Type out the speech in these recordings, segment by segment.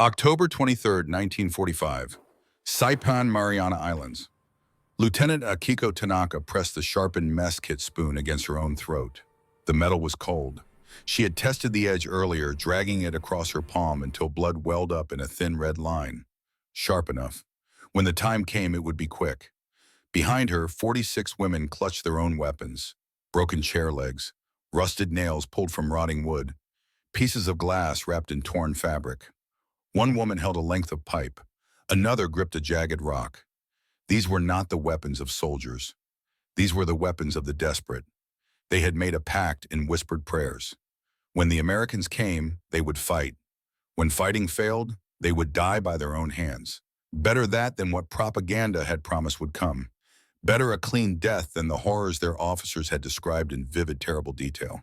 October 23rd, 1945. Saipan, Mariana Islands. Lieutenant Akiko Tanaka pressed the sharpened mess kit spoon against her own throat. The metal was cold. She had tested the edge earlier, dragging it across her palm until blood welled up in a thin red line. Sharp enough. When the time came, it would be quick. Behind her, 46 women clutched their own weapons. Broken chair legs, rusted nails pulled from rotting wood, pieces of glass wrapped in torn fabric. One woman held a length of pipe. Another gripped a jagged rock. These were not the weapons of soldiers. These were the weapons of the desperate. They had made a pact in whispered prayers. When the Americans came, they would fight. When fighting failed, they would die by their own hands. Better that than what propaganda had promised would come. Better a clean death than the horrors their officers had described in vivid, terrible detail.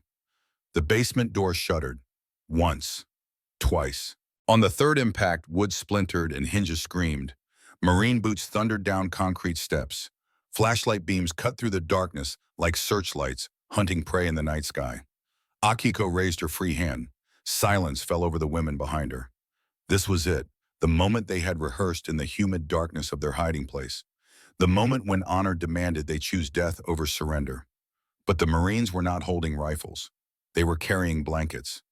The basement door shuddered. Once. Twice. On the third impact, wood splintered and hinges screamed. Marine boots thundered down concrete steps. Flashlight beams cut through the darkness like searchlights, hunting prey in the night sky. Akiko raised her free hand. Silence fell over the women behind her. This was it, the moment they had rehearsed in the humid darkness of their hiding place. The moment when honor demanded they choose death over surrender. But the Marines were not holding rifles. They were carrying blankets.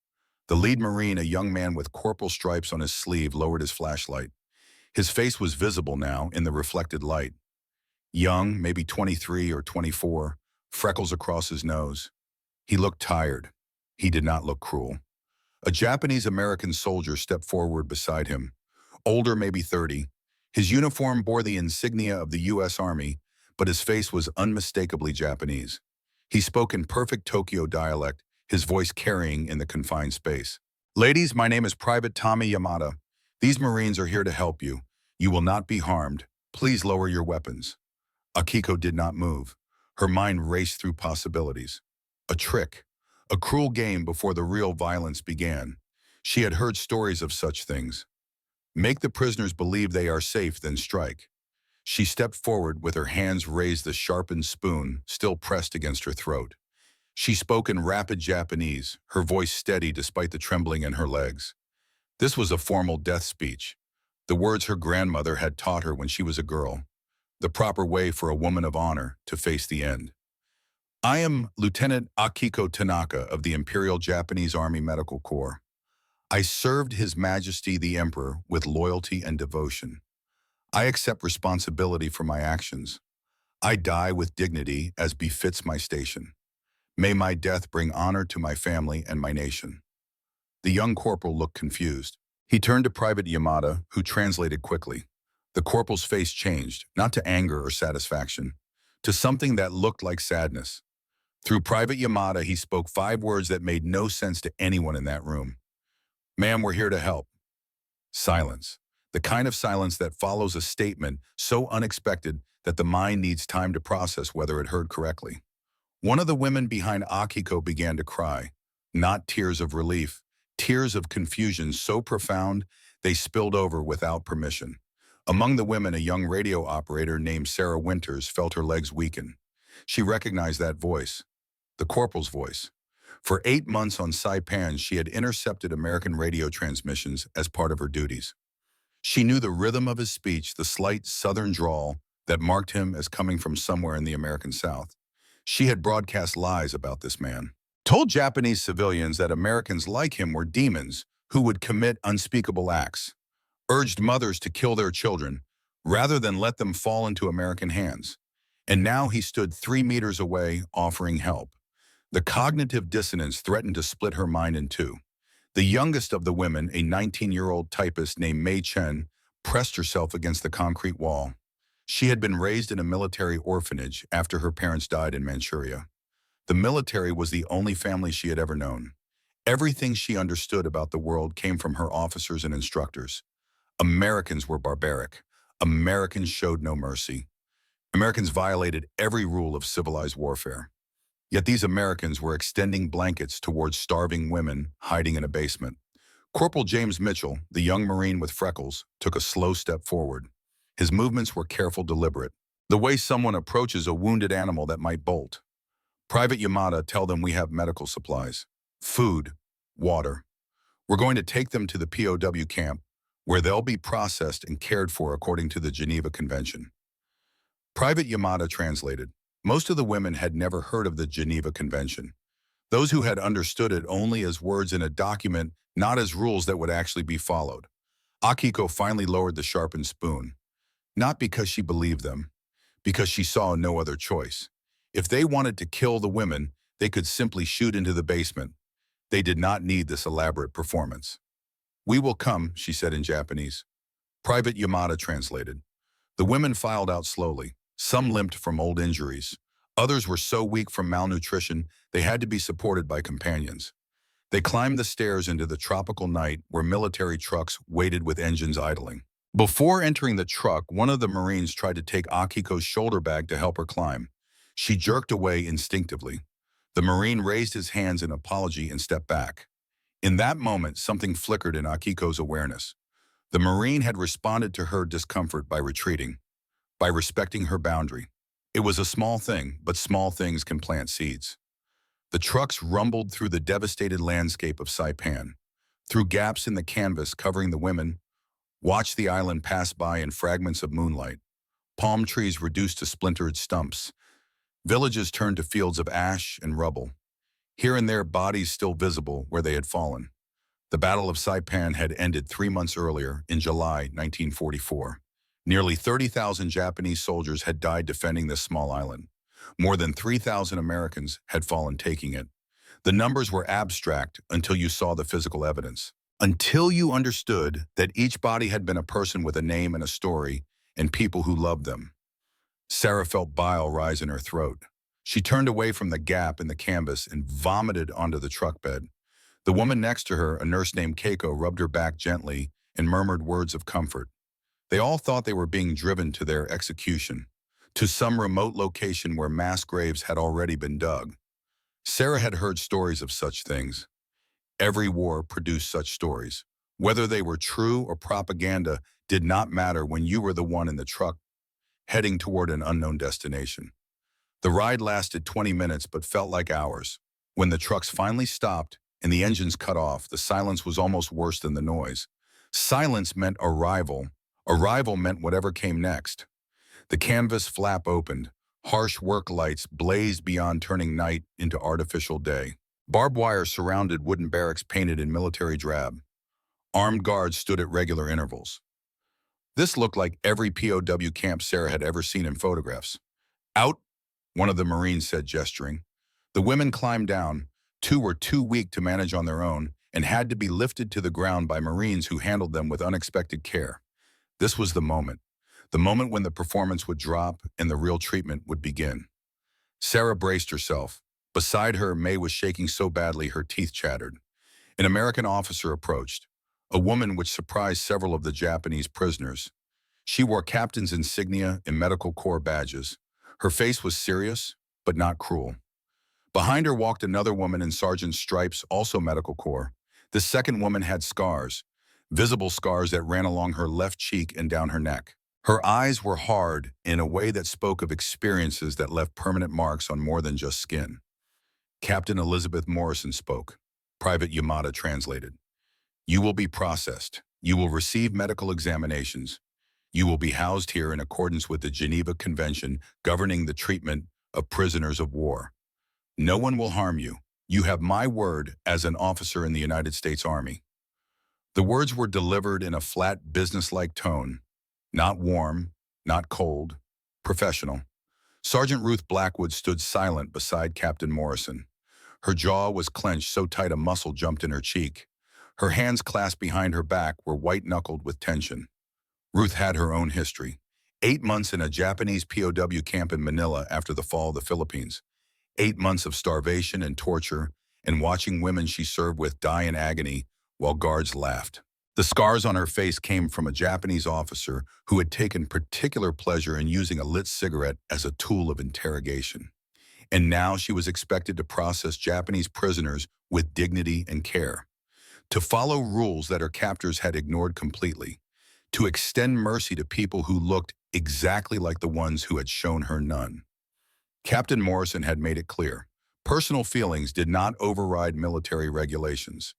The lead Marine, a young man with corporal stripes on his sleeve, lowered his flashlight. His face was visible now in the reflected light. Young, maybe 23 or 24, freckles across his nose. He looked tired. He did not look cruel. A Japanese-American soldier stepped forward beside him. Older, maybe 30. His uniform bore the insignia of the U.S. Army, but his face was unmistakably Japanese. He spoke in perfect Tokyo dialect, his voice carrying in the confined space. "Ladies, my name is Private Tommy Yamada. These Marines are here to help you. You will not be harmed. Please lower your weapons." Akiko did not move. Her mind raced through possibilities. A trick. A cruel game before the real violence began. She had heard stories of such things. Make the prisoners believe they are safe, then strike. She stepped forward with her hands raised, the sharpened spoon still pressed against her throat. She spoke in rapid Japanese, her voice steady despite the trembling in her legs. This was a formal death speech, the words her grandmother had taught her when she was a girl, the proper way for a woman of honor to face the end. "I am Lieutenant Akiko Tanaka of the Imperial Japanese Army Medical Corps. I served His Majesty the Emperor with loyalty and devotion. I accept responsibility for my actions. I die with dignity as befits my station. May my death bring honor to my family and my nation." The young corporal looked confused. He turned to Private Yamada, who translated quickly. The corporal's face changed, not to anger or satisfaction, to something that looked like sadness. Through Private Yamada, he spoke 5 words that made no sense to anyone in that room. "Ma'am, we're here to help." Silence. The kind of silence that follows a statement so unexpected that the mind needs time to process whether it heard correctly. One of the women behind Akiko began to cry. Not tears of relief, tears of confusion so profound they spilled over without permission. Among the women, a young radio operator named Sarah Winters felt her legs weaken. She recognized that voice, the corporal's voice. For 8 months on Saipan, she had intercepted American radio transmissions as part of her duties. She knew the rhythm of his speech, the slight southern drawl that marked him as coming from somewhere in the American South. She had broadcast lies about this man, told Japanese civilians that Americans like him were demons who would commit unspeakable acts, urged mothers to kill their children rather than let them fall into American hands. And now he stood 3 meters away offering help. The cognitive dissonance threatened to split her mind in two. The youngest of the women, a 19-year-old typist named Mei Chen, pressed herself against the concrete wall. She had been raised in a military orphanage after her parents died in Manchuria. The military was the only family she had ever known. Everything she understood about the world came from her officers and instructors. Americans were barbaric. Americans showed no mercy. Americans violated every rule of civilized warfare. Yet these Americans were extending blankets towards starving women hiding in a basement. Corporal James Mitchell, the young Marine with freckles, took a slow step forward. His movements were careful, deliberate, the way someone approaches a wounded animal that might bolt. "Private Yamada, tell them we have medical supplies. Food, water. We're going to take them to the POW camp. where they'll be processed and cared for according to the Geneva Convention. Private Yamada translated. Most of the women had never heard of the Geneva Convention. Those who had understood it only as words in a document, not as rules that would actually be followed. Akiko finally lowered the sharpened spoon, not because she believed them, because she saw no other choice. If they wanted to kill the women, they could simply shoot into the basement. They did not need this elaborate performance. "We will come," she said in Japanese. Private Yamada translated. The women filed out slowly. Some limped from old injuries. Others were so weak from malnutrition they had to be supported by companions. They climbed the stairs into the tropical night where military trucks waited with engines idling. Before entering the truck, one of the Marines tried to take Akiko's shoulder bag to help her climb. She jerked away instinctively. The Marine raised his hands in apology and stepped back. In that moment, something flickered in Akiko's awareness. The Marine had responded to her discomfort by retreating, by respecting her boundary. It was a small thing, but small things can plant seeds. The trucks rumbled through the devastated landscape of Saipan. Through gaps in the canvas covering the women, watched the island pass by in fragments of moonlight. Palm trees reduced to splintered stumps. Villages turned to fields of ash and rubble. Here and there, bodies still visible where they had fallen. The Battle of Saipan had ended 3 months earlier, in July 1944. Nearly 30,000 Japanese soldiers had died defending this small island. More than 3,000 Americans had fallen taking it. The numbers were abstract until you saw the physical evidence. Until you understood that each body had been a person with a name and a story, and people who loved them. Sarah felt bile rise in her throat. She turned away from the gap in the canvas and vomited onto the truck bed. The woman next to her, a nurse named Keiko, rubbed her back gently and murmured words of comfort. They all thought they were being driven to their execution, to some remote location where mass graves had already been dug. Sarah had heard stories of such things. Every war produced such stories. Whether they were true or propaganda did not matter when you were the one in the truck heading toward an unknown destination. The ride lasted 20 minutes but felt like hours. When the trucks finally stopped and the engines cut off, the silence was almost worse than the noise. Silence meant arrival. Arrival meant whatever came next. The canvas flap opened. Harsh work lights blazed beyond, turning night into artificial day. Barbed wire surrounded wooden barracks painted in military drab. Armed guards stood at regular intervals. This looked like every POW camp Sarah had ever seen in photographs. "Out," one of the Marines said, gesturing. The women climbed down. 2 were too weak to manage on their own and had to be lifted to the ground by Marines who handled them with unexpected care. This was the moment when the performance would drop and the real treatment would begin. Sarah braced herself. Beside her, May was shaking so badly her teeth chattered. An American officer approached, a woman which surprised several of the Japanese prisoners. She wore captain's insignia and medical corps badges. Her face was serious, but not cruel. Behind her walked another woman in sergeant's stripes, also medical corps. The second woman had scars, visible scars that ran along her left cheek and down her neck. Her eyes were hard in a way that spoke of experiences that left permanent marks on more than just skin. Captain Elizabeth Morrison spoke. Private Yamada translated. "You will be processed. You will receive medical examinations. You will be housed here in accordance with the Geneva Convention governing the treatment of prisoners of war. No one will harm you. You have my word as an officer in the United States Army." The words were delivered in a flat, businesslike tone. Not warm, not cold, professional. Sergeant Ruth Blackwood stood silent beside Captain Morrison. Her jaw was clenched so tight a muscle jumped in her cheek. Her hands clasped behind her back were white-knuckled with tension. Ruth had her own history. 8 months in a Japanese POW camp in Manila after the fall of the Philippines. 8 months of starvation and torture, and watching women she served with die in agony while guards laughed. The scars on her face came from a Japanese officer who had taken particular pleasure in using a lit cigarette as a tool of interrogation. And now she was expected to process Japanese prisoners with dignity and care, to follow rules that her captors had ignored completely, to extend mercy to people who looked exactly like the ones who had shown her none. Captain Morrison had made it clear. Personal feelings did not override military regulations.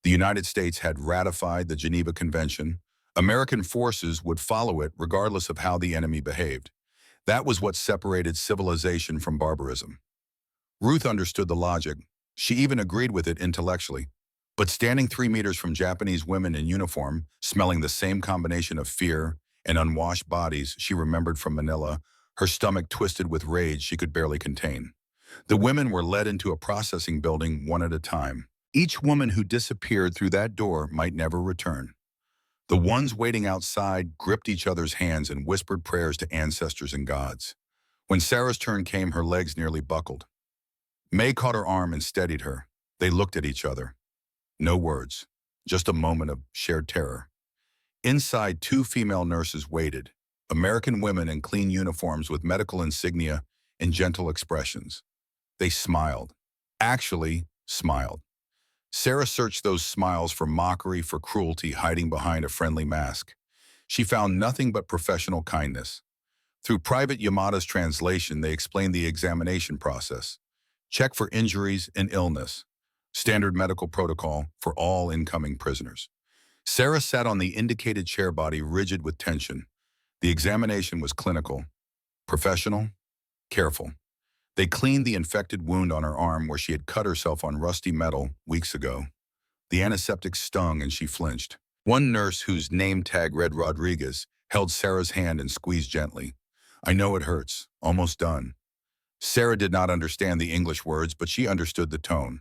The United States had ratified the Geneva Convention, American forces would follow it regardless of how the enemy behaved. That was what separated civilization from barbarism. Ruth understood the logic. She even agreed with it intellectually. But standing 3 meters from Japanese women in uniform, smelling the same combination of fear and unwashed bodies she remembered from Manila, her stomach twisted with rage she could barely contain. The women were led into a processing building one at a time. Each woman who disappeared through that door might never return. The ones waiting outside gripped each other's hands and whispered prayers to ancestors and gods. When Sarah's turn came, her legs nearly buckled. May caught her arm and steadied her. They looked at each other. No words, just a moment of shared terror. Inside, 2 female nurses waited, American women in clean uniforms with medical insignia and gentle expressions. They smiled. Actually, smiled. Sarah searched those smiles for mockery, for cruelty hiding behind a friendly mask. She found nothing but professional kindness. Through Private Yamada's translation, they explained the examination process. Check for injuries and illness. Standard medical protocol for all incoming prisoners. Sarah sat on the indicated chair, body rigid with tension. The examination was clinical, professional, careful. They cleaned the infected wound on her arm where she had cut herself on rusty metal weeks ago. The antiseptic stung and she flinched. One nurse, whose name tag read Rodriguez, held Sarah's hand and squeezed gently. I know it hurts. Almost done. Sarah did not understand the English words, but she understood the tone.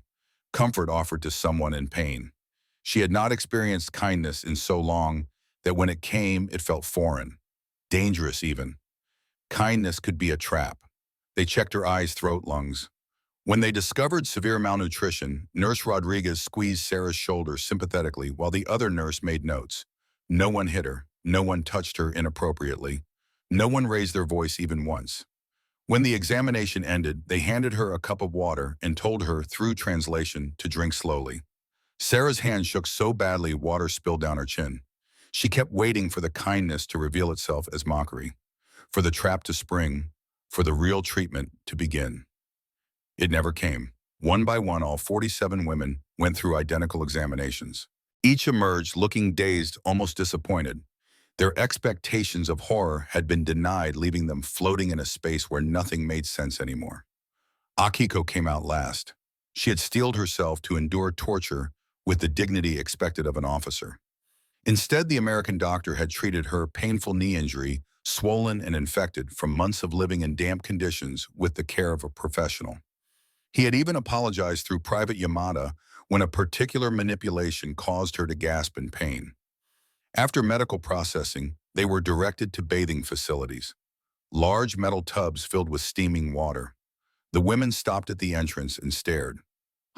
Comfort offered to someone in pain. She had not experienced kindness in so long that when it came, it felt foreign. Dangerous even. Kindness could be a trap. They checked her eyes, throat, lungs. When they discovered severe malnutrition, Nurse Rodriguez squeezed Sarah's shoulder sympathetically while the other nurse made notes. No one hit her. No one touched her inappropriately. No one raised their voice even once. When the examination ended, they handed her a cup of water and told her, through translation, to drink slowly. Sarah's hand shook so badly water spilled down her chin. She kept waiting for the kindness to reveal itself as mockery, for the trap to spring, for the real treatment to begin. It never came. One by one, all 47 women went through identical examinations. Each emerged looking dazed, almost disappointed. Their expectations of horror had been denied, leaving them floating in a space where nothing made sense anymore. Akiko came out last. She had steeled herself to endure torture with the dignity expected of an officer. Instead, the American doctor had treated her painful knee injury, swollen and infected from months of living in damp conditions, with the care of a professional. He had even apologized through Private Yamada when a particular manipulation caused her to gasp in pain. After medical processing, they were directed to bathing facilities. Large metal tubs filled with steaming water. The women stopped at the entrance and stared.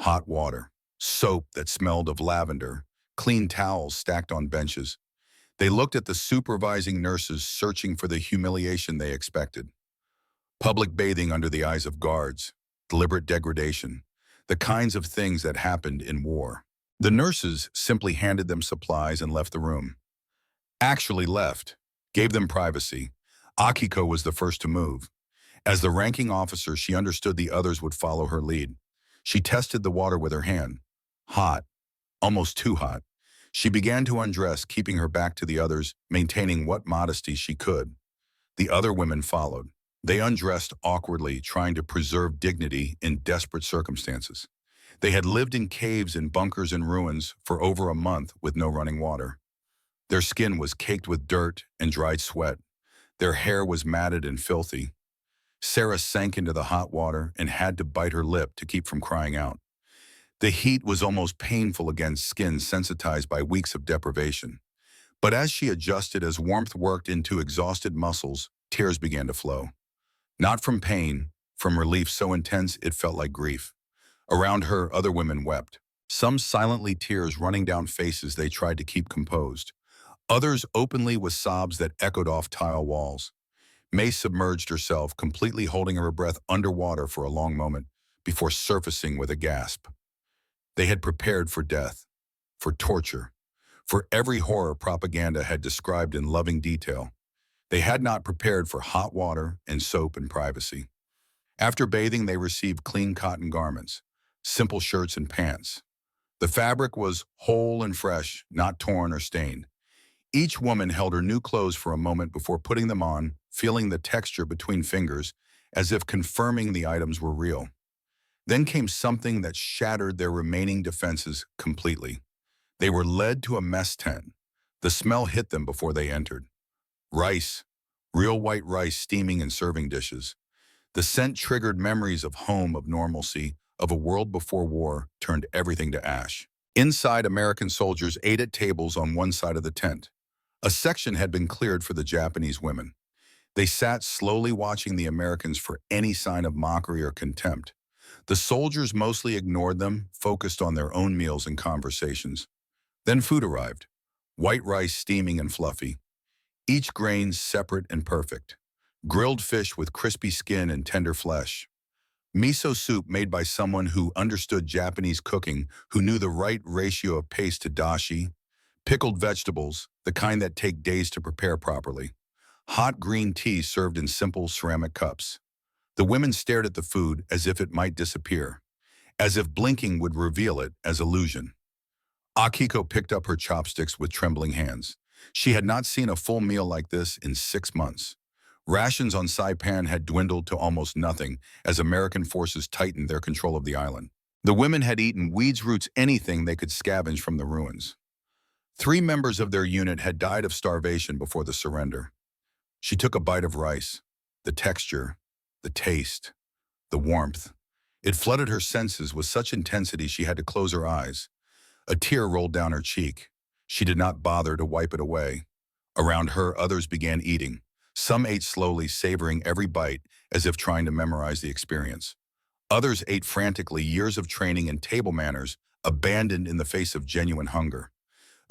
Hot water, soap that smelled of lavender, clean towels stacked on benches. They looked at the supervising nurses, searching for the humiliation they expected. Public bathing under the eyes of guards, deliberate degradation, the kinds of things that happened in war. The nurses simply handed them supplies and left the room. Actually left, gave them privacy. Akiko was the first to move. As the ranking officer, she understood the others would follow her lead. She tested the water with her hand. Hot, almost too hot. She began to undress, keeping her back to the others, maintaining what modesty she could. The other women followed. They undressed awkwardly, trying to preserve dignity in desperate circumstances. They had lived in caves and bunkers and ruins for over a month with no running water. Their skin was caked with dirt and dried sweat. Their hair was matted and filthy. Sarah sank into the hot water and had to bite her lip to keep from crying out. The heat was almost painful against skin sensitized by weeks of deprivation. But as she adjusted, as warmth worked into exhausted muscles, tears began to flow. Not from pain, from relief so intense it felt like grief. Around her, other women wept, some silently, tears running down faces they tried to keep composed. Others openly, with sobs that echoed off tile walls. May submerged herself, completely holding her breath underwater for a long moment before surfacing with a gasp. They had prepared for death, for torture, for every horror propaganda had described in loving detail. They had not prepared for hot water and soap and privacy. After bathing, they received clean cotton garments, simple shirts and pants. The fabric was whole and fresh, not torn or stained. Each woman held her new clothes for a moment before putting them on, feeling the texture between fingers, as if confirming the items were real. Then came something that shattered their remaining defenses completely. They were led to a mess tent. The smell hit them before they entered. Rice, real white rice steaming in serving dishes. The scent triggered memories of home, of normalcy, of a world before war turned everything to ash. Inside, American soldiers ate at tables on one side of the tent. A section had been cleared for the Japanese women. They sat slowly watching the Americans for any sign of mockery or contempt. The soldiers mostly ignored them, focused on their own meals and conversations. Then food arrived. White rice steaming and fluffy. Each grain separate and perfect. Grilled fish with crispy skin and tender flesh. Miso soup made by someone who understood Japanese cooking, who knew the right ratio of paste to dashi. Pickled vegetables, the kind that take days to prepare properly. Hot green tea served in simple ceramic cups. The women stared at the food as if it might disappear, as if blinking would reveal it as illusion. Akiko picked up her chopsticks with trembling hands. She had not seen a full meal like this in 6 months. Rations on Saipan had dwindled to almost nothing as American forces tightened their control of the island. The women had eaten weeds, roots, anything they could scavenge from the ruins. 3 members of their unit had died of starvation before the surrender. She took a bite of rice. The texture, the taste, the warmth. It flooded her senses with such intensity she had to close her eyes. A tear rolled down her cheek. She did not bother to wipe it away. Around her, others began eating. Some ate slowly, savoring every bite as if trying to memorize the experience. Others ate frantically, years of training and table manners, abandoned in the face of genuine hunger.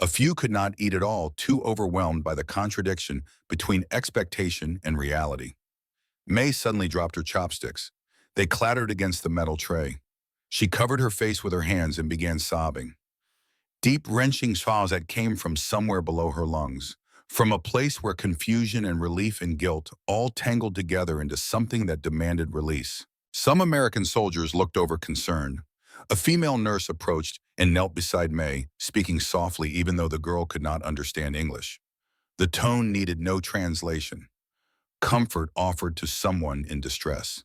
A few could not eat at all, too overwhelmed by the contradiction between expectation and reality. May suddenly dropped her chopsticks. They clattered against the metal tray. She covered her face with her hands and began sobbing. Deep, wrenching sobs that came from somewhere below her lungs, from a place where confusion and relief and guilt all tangled together into something that demanded release. Some American soldiers looked over concerned. A female nurse approached and knelt beside May, speaking softly even though the girl could not understand English. The tone needed no translation. Comfort offered to someone in distress.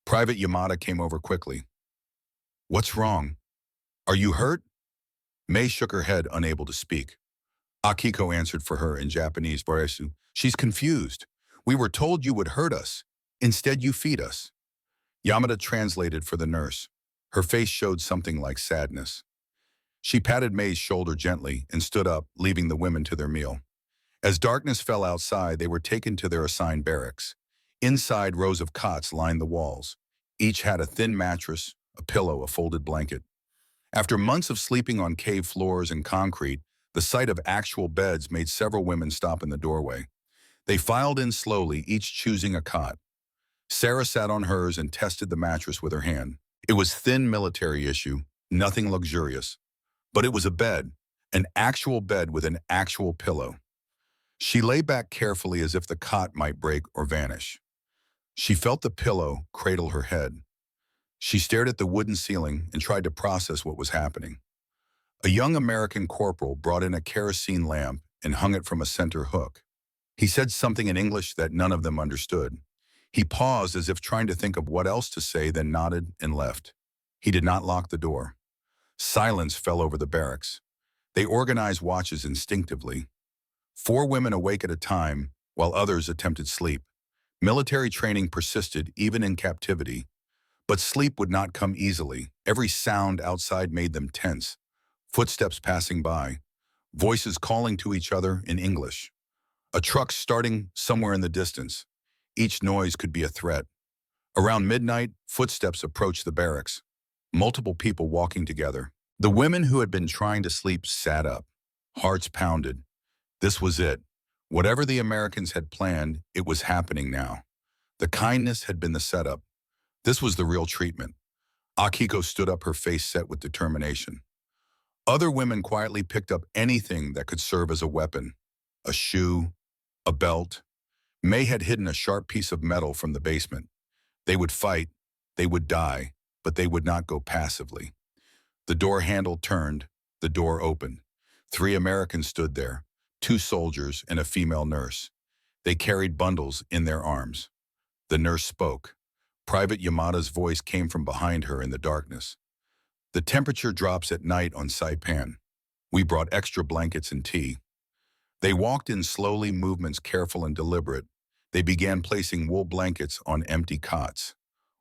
Private Yamada came over quickly. "What's wrong? Are you hurt?" May shook her head, unable to speak. Akiko answered for her in Japanese. "Boresu, she's confused. We were told you would hurt us. Instead, you feed us." Yamada translated for the nurse. Her face showed something like sadness. She patted May's shoulder gently and stood up, leaving the women to their meal. As darkness fell outside, they were taken to their assigned barracks. Inside, rows of cots lined the walls. Each had a thin mattress, a pillow, a folded blanket. After months of sleeping on cave floors and concrete, the sight of actual beds made several women stop in the doorway. They filed in slowly, each choosing a cot. Sarah sat on hers and tested the mattress with her hand. It was thin military issue, nothing luxurious. But it was a bed, an actual bed with an actual pillow. She lay back carefully as if the cot might break or vanish. She felt the pillow cradle her head. She stared at the wooden ceiling and tried to process what was happening. A young American corporal brought in a kerosene lamp and hung it from a center hook. He said something in English that none of them understood. He paused as if trying to think of what else to say, then nodded and left. He did not lock the door. Silence fell over the barracks. They organized watches instinctively. 4 women awake at a time, while others attempted sleep. Military training persisted even in captivity. But sleep would not come easily. Every sound outside made them tense. Footsteps passing by. Voices calling to each other in English. A truck starting somewhere in the distance. Each noise could be a threat. Around midnight, footsteps approached the barracks. Multiple people walking together. The women who had been trying to sleep sat up. Hearts pounded. This was it. Whatever the Americans had planned, it was happening now. The kindness had been the setup. This was the real treatment. Akiko stood up, her face set with determination. Other women quietly picked up anything that could serve as a weapon. A shoe, a belt. May had hidden a sharp piece of metal from the basement. They would fight, they would die, but they would not go passively. The door handle turned, the door opened. 3 Americans stood there, 2 soldiers and a female nurse. They carried bundles in their arms. The nurse spoke. Private Yamada's voice came from behind her in the darkness. The temperature drops at night on Saipan. We brought extra blankets and tea. They walked in slowly, movements careful and deliberate. They began placing wool blankets on empty cots.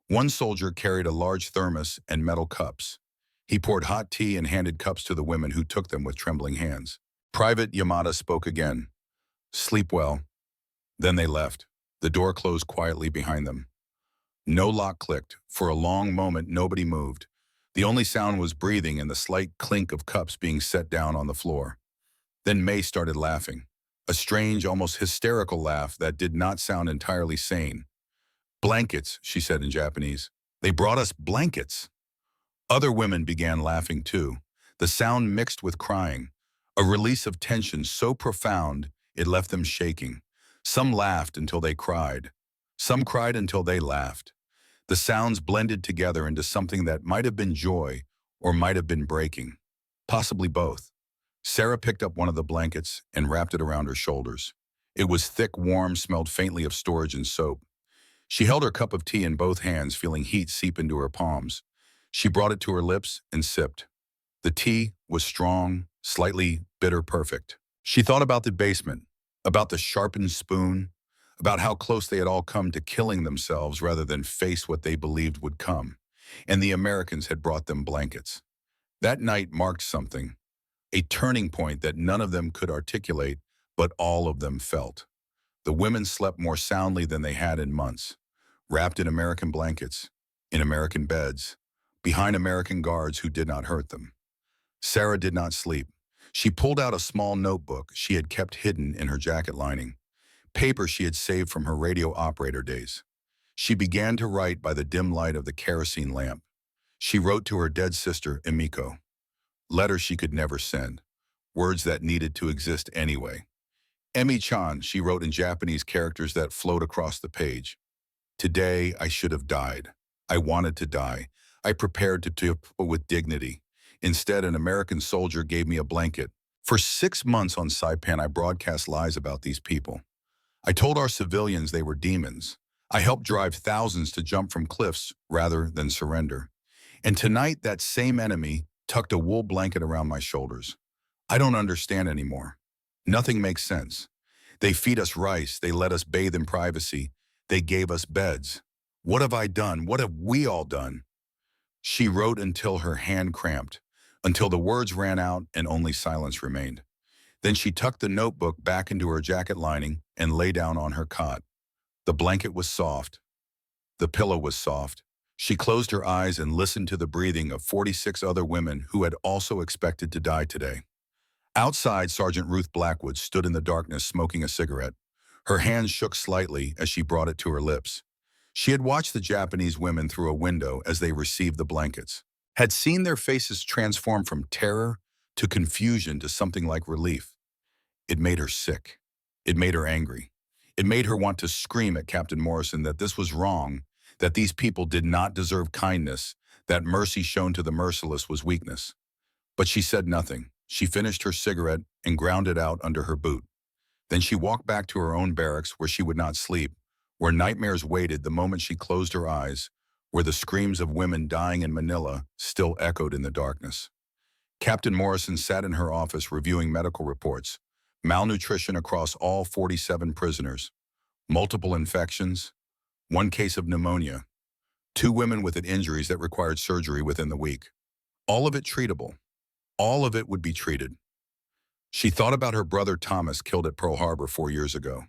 One soldier carried a large thermos and metal cups. He poured hot tea and handed cups to the women, who took them with trembling hands. Private Yamada spoke again. "Sleep well." Then they left. The door closed quietly behind them. No lock clicked. For a long moment, nobody moved. The only sound was breathing and the slight clink of cups being set down on the floor. Then May started laughing. A strange, almost hysterical laugh that did not sound entirely sane. "Blankets," she said in Japanese. "They brought us blankets." Other women began laughing too. The sound mixed with crying. A release of tension so profound it left them shaking. Some laughed until they cried. Some cried until they laughed. The sounds blended together into something that might have been joy or might have been breaking. Possibly both. Sarah picked up one of the blankets and wrapped it around her shoulders. It was thick, warm, smelled faintly of storage and soap. She held her cup of tea in both hands, feeling heat seep into her palms. She brought it to her lips and sipped. The tea was strong, slightly bitter, perfect. She thought about the basement, about the sharpened spoon, about how close they had all come to killing themselves rather than face what they believed would come. And the Americans had brought them blankets. That night marked something, a turning point that none of them could articulate, but all of them felt. The women slept more soundly than they had in months, wrapped in American blankets, in American beds, behind American guards who did not hurt them. Sarah did not sleep. She pulled out a small notebook she had kept hidden in her jacket lining, paper she had saved from her radio operator days. She began to write by the dim light of the kerosene lamp. She wrote to her dead sister, Emiko. Letters she could never send, words that needed to exist anyway. Emi-chan, she wrote in Japanese characters that flowed across the page. Today, I should have died. I wanted to die. I prepared to die with dignity. Instead, an American soldier gave me a blanket. For 6 months on Saipan, I broadcast lies about these people. I told our civilians they were demons. I helped drive thousands to jump from cliffs rather than surrender. And tonight, that same enemy tucked a wool blanket around my shoulders. I don't understand anymore. Nothing makes sense. They feed us rice. They let us bathe in privacy. They gave us beds. What have I done? What have we all done? She wrote until her hand cramped, until the words ran out and only silence remained. Then she tucked the notebook back into her jacket lining and lay down on her cot. The blanket was soft. The pillow was soft. She closed her eyes and listened to the breathing of 46 other women who had also expected to die today. Outside, Sergeant Ruth Blackwood stood in the darkness smoking a cigarette. Her hands shook slightly as she brought it to her lips. She had watched the Japanese women through a window as they received the blankets, had seen their faces transform from terror to confusion to something like relief. It made her sick. It made her angry. It made her want to scream at Captain Morrison that this was wrong, that these people did not deserve kindness, that mercy shown to the merciless was weakness. But she said nothing. She finished her cigarette and ground it out under her boot. Then she walked back to her own barracks where she would not sleep, where nightmares waited the moment she closed her eyes, where the screams of women dying in Manila still echoed in the darkness. Captain Morrison sat in her office reviewing medical reports, malnutrition across all 47 prisoners, multiple infections, 1 case of pneumonia, 2 women with injuries that required surgery within the week. All of it treatable. All of it would be treated. She thought about her brother Thomas, killed at Pearl Harbor 4 years ago.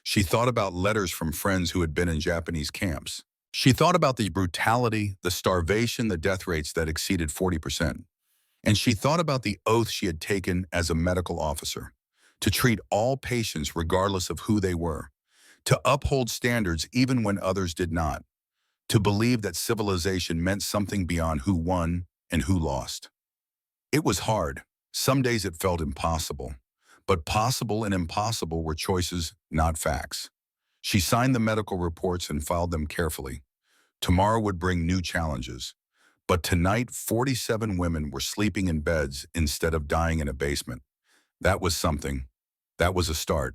She thought about letters from friends who had been in Japanese camps. She thought about the brutality, the starvation, the death rates that exceeded 40%. And she thought about the oath she had taken as a medical officer, to treat all patients regardless of who they were, to uphold standards even when others did not, to believe that civilization meant something beyond who won and who lost. It was hard. Some days it felt impossible. But possible and impossible were choices, not facts. She signed the medical reports and filed them carefully. Tomorrow would bring new challenges. But tonight, 47 women were sleeping in beds instead of dying in a basement. That was something. That was a start.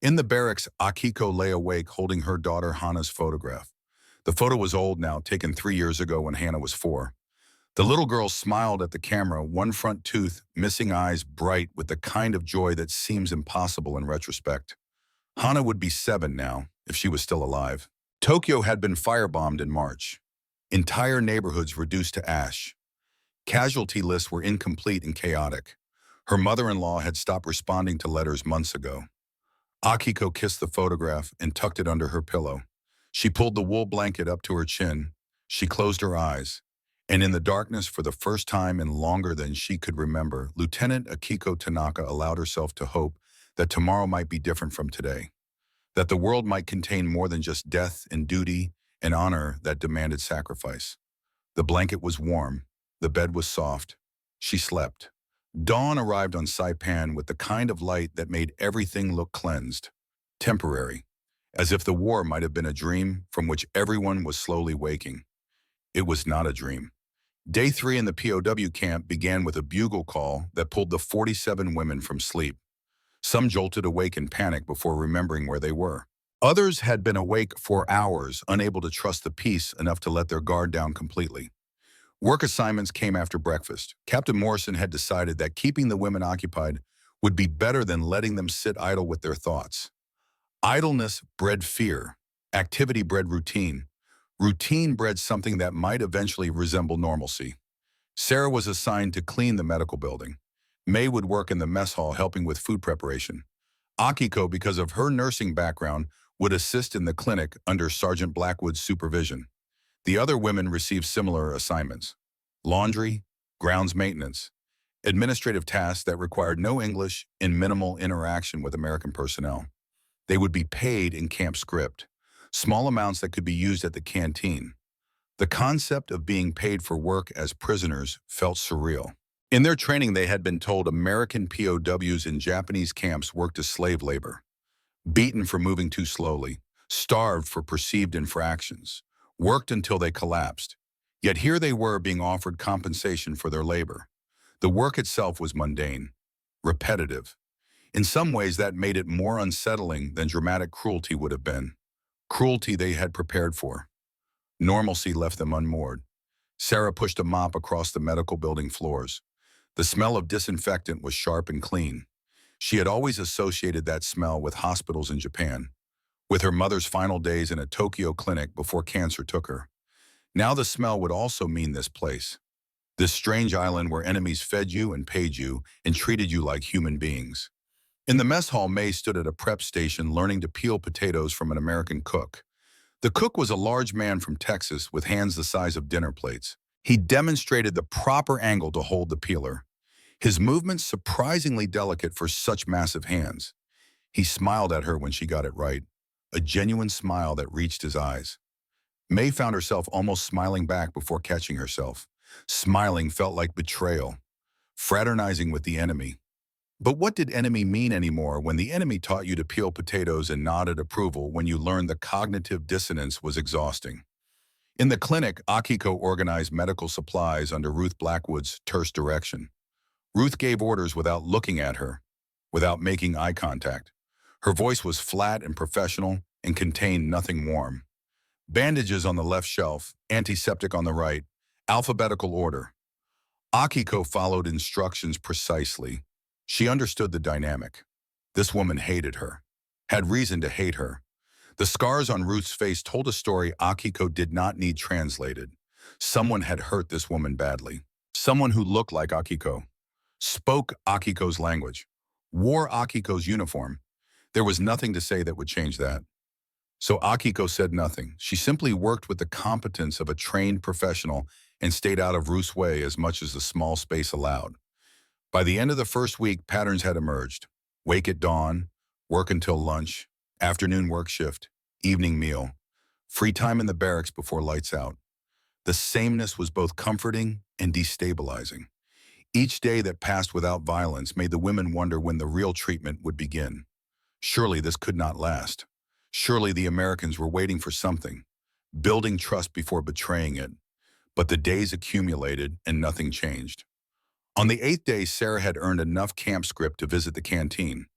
In the barracks, Akiko lay awake holding her daughter Hana's photograph. The photo was old now, taken 3 years ago when Hana was 4. The little girl smiled at the camera, one front tooth, missing eyes bright with the kind of joy that seems impossible in retrospect. Hana would be 7 now, if she was still alive. Tokyo had been firebombed in March. Entire neighborhoods reduced to ash. Casualty lists were incomplete and chaotic. Her mother-in-law had stopped responding to letters months ago. Akiko kissed the photograph and tucked it under her pillow. She pulled the wool blanket up to her chin. She closed her eyes. And in the darkness, for the first time in longer than she could remember, Lieutenant Akiko Tanaka allowed herself to hope that tomorrow might be different from today, that the world might contain more than just death and duty and honor that demanded sacrifice. The blanket was warm. The bed was soft. She slept. Dawn arrived on Saipan with the kind of light that made everything look cleansed, temporary, as if the war might have been a dream from which everyone was slowly waking. It was not a dream. Day 3 in the POW camp began with a bugle call that pulled the 47 women from sleep. Some jolted awake in panic before remembering where they were. Others had been awake for hours, unable to trust the peace enough to let their guard down completely. Work assignments came after breakfast. Captain Morrison had decided that keeping the women occupied would be better than letting them sit idle with their thoughts. Idleness bred fear. Activity bred routine. Routine bred something that might eventually resemble normalcy. Sarah was assigned to clean the medical building. May would work in the mess hall helping with food preparation. Akiko, because of her nursing background, would assist in the clinic under Sergeant Blackwood's supervision. The other women received similar assignments: laundry, grounds maintenance, administrative tasks that required no English and minimal interaction with American personnel. They would be paid in camp script, small amounts that could be used at the canteen. The concept of being paid for work as prisoners felt surreal. In their training, they had been told American POWs in Japanese camps worked as slave labor, beaten for moving too slowly, starved for perceived infractions, worked until they collapsed. Yet here they were being offered compensation for their labor. The work itself was mundane, repetitive. In some ways, that made it more unsettling than dramatic cruelty would have been. Cruelty they had prepared for. Normalcy left them unmoored. Sarah pushed a mop across the medical building floors. The smell of disinfectant was sharp and clean. She had always associated that smell with hospitals in Japan, with her mother's final days in a Tokyo clinic before cancer took her. Now the smell would also mean this place, this strange island where enemies fed you and paid you and treated you like human beings. In the mess hall, May stood at a prep station learning to peel potatoes from an American cook. The cook was a large man from Texas with hands the size of dinner plates. He demonstrated the proper angle to hold the peeler, his movements surprisingly delicate for such massive hands. He smiled at her when she got it right, a genuine smile that reached his eyes. May found herself almost smiling back before catching herself. Smiling felt like betrayal, fraternizing with the enemy. But what did enemy mean anymore when the enemy taught you to peel potatoes and nodded approval when you learned the cognitive dissonance was exhausting? In the clinic, Akiko organized medical supplies under Ruth Blackwood's terse direction. Ruth gave orders without looking at her, without making eye contact. Her voice was flat and professional and contained nothing warm. Bandages on the left shelf, antiseptic on the right, alphabetical order. Akiko followed instructions precisely. She understood the dynamic. This woman hated her, had reason to hate her. The scars on Ruth's face told a story Akiko did not need translated. Someone had hurt this woman badly. Someone who looked like Akiko, spoke Akiko's language, wore Akiko's uniform. There was nothing to say that would change that. So Akiko said nothing. She simply worked with the competence of a trained professional and stayed out of Ruth's way as much as the small space allowed. By the end of the first week, patterns had emerged. Wake at dawn, work until lunch, afternoon work shift, evening meal, free time in the barracks before lights out. The sameness was both comforting and destabilizing. Each day that passed without violence made the women wonder when the real treatment would begin. Surely this could not last. Surely the Americans were waiting for something, building trust before betraying it. But the days accumulated and nothing changed. On the 8th day, Sarah had earned enough camp script to visit the canteen.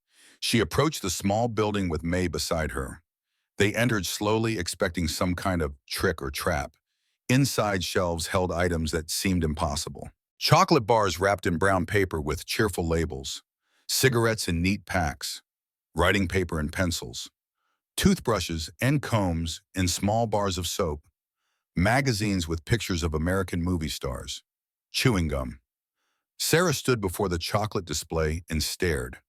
She approached the small building with May beside her. They entered slowly, expecting some kind of trick or trap. Inside, shelves held items that seemed impossible. Chocolate bars wrapped in brown paper with cheerful labels, cigarettes in neat packs, writing paper and pencils, toothbrushes and combs in small bars of soap, magazines with pictures of American movie stars, chewing gum. Sarah stood before the chocolate display and stared.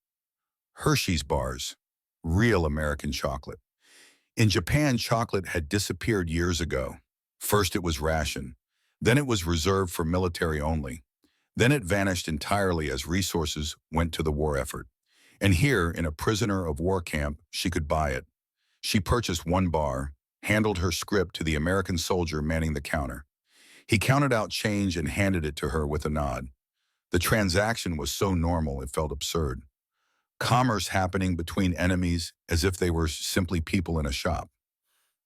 Hershey's bars, real American chocolate. In Japan, chocolate had disappeared years ago. First it was rationed, then it was reserved for military only. Then it vanished entirely as resources went to the war effort. And here, in a prisoner of war camp, she could buy it. She purchased one bar, handled her script to the American soldier manning the counter. He counted out change and handed it to her with a nod. The transaction was so normal it felt absurd. Commerce happening between enemies as if they were simply people in a shop.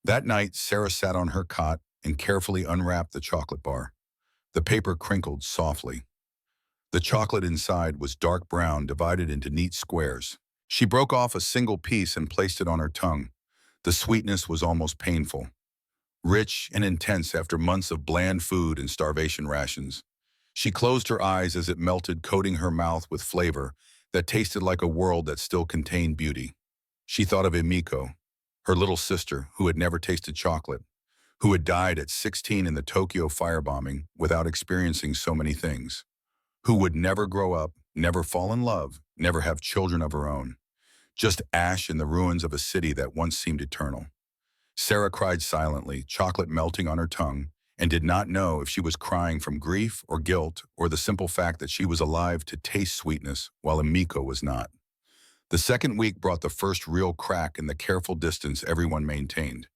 That night, Sarah sat on her cot and carefully unwrapped the chocolate bar. The paper crinkled softly. The chocolate inside was dark brown, divided into neat squares. She broke off a single piece and placed it on her tongue. The sweetness was almost painful, rich and intense after months of bland food and starvation rations. She closed her eyes as it melted, coating her mouth with flavor that tasted like a world that still contained beauty. She thought of Emiko, her little sister who had never tasted chocolate, who had died at 16 in the Tokyo firebombing without experiencing so many things, who would never grow up, never fall in love, never have children of her own, just ash in the ruins of a city that once seemed eternal. Sarah cried silently, chocolate melting on her tongue, and did not know if she was crying from grief or guilt or the simple fact that she was alive to taste sweetness while Emiko was not. The second week brought the first real crack in the careful distance everyone maintained.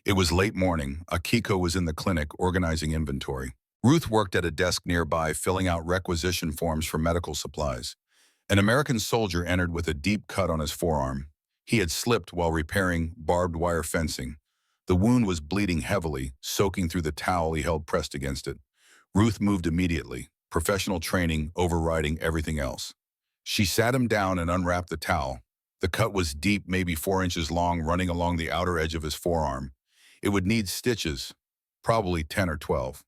It was late morning. Akiko was in the clinic organizing inventory. Ruth worked at a desk nearby filling out requisition forms for medical supplies. An American soldier entered with a deep cut on his forearm. He had slipped while repairing barbed wire fencing. The wound was bleeding heavily, soaking through the towel he held pressed against it. Ruth moved immediately, professional training overriding everything else. She sat him down and unwrapped the towel. The cut was deep, maybe 4 inches long, running along the outer edge of his forearm. It would need stitches, probably 10 or 12.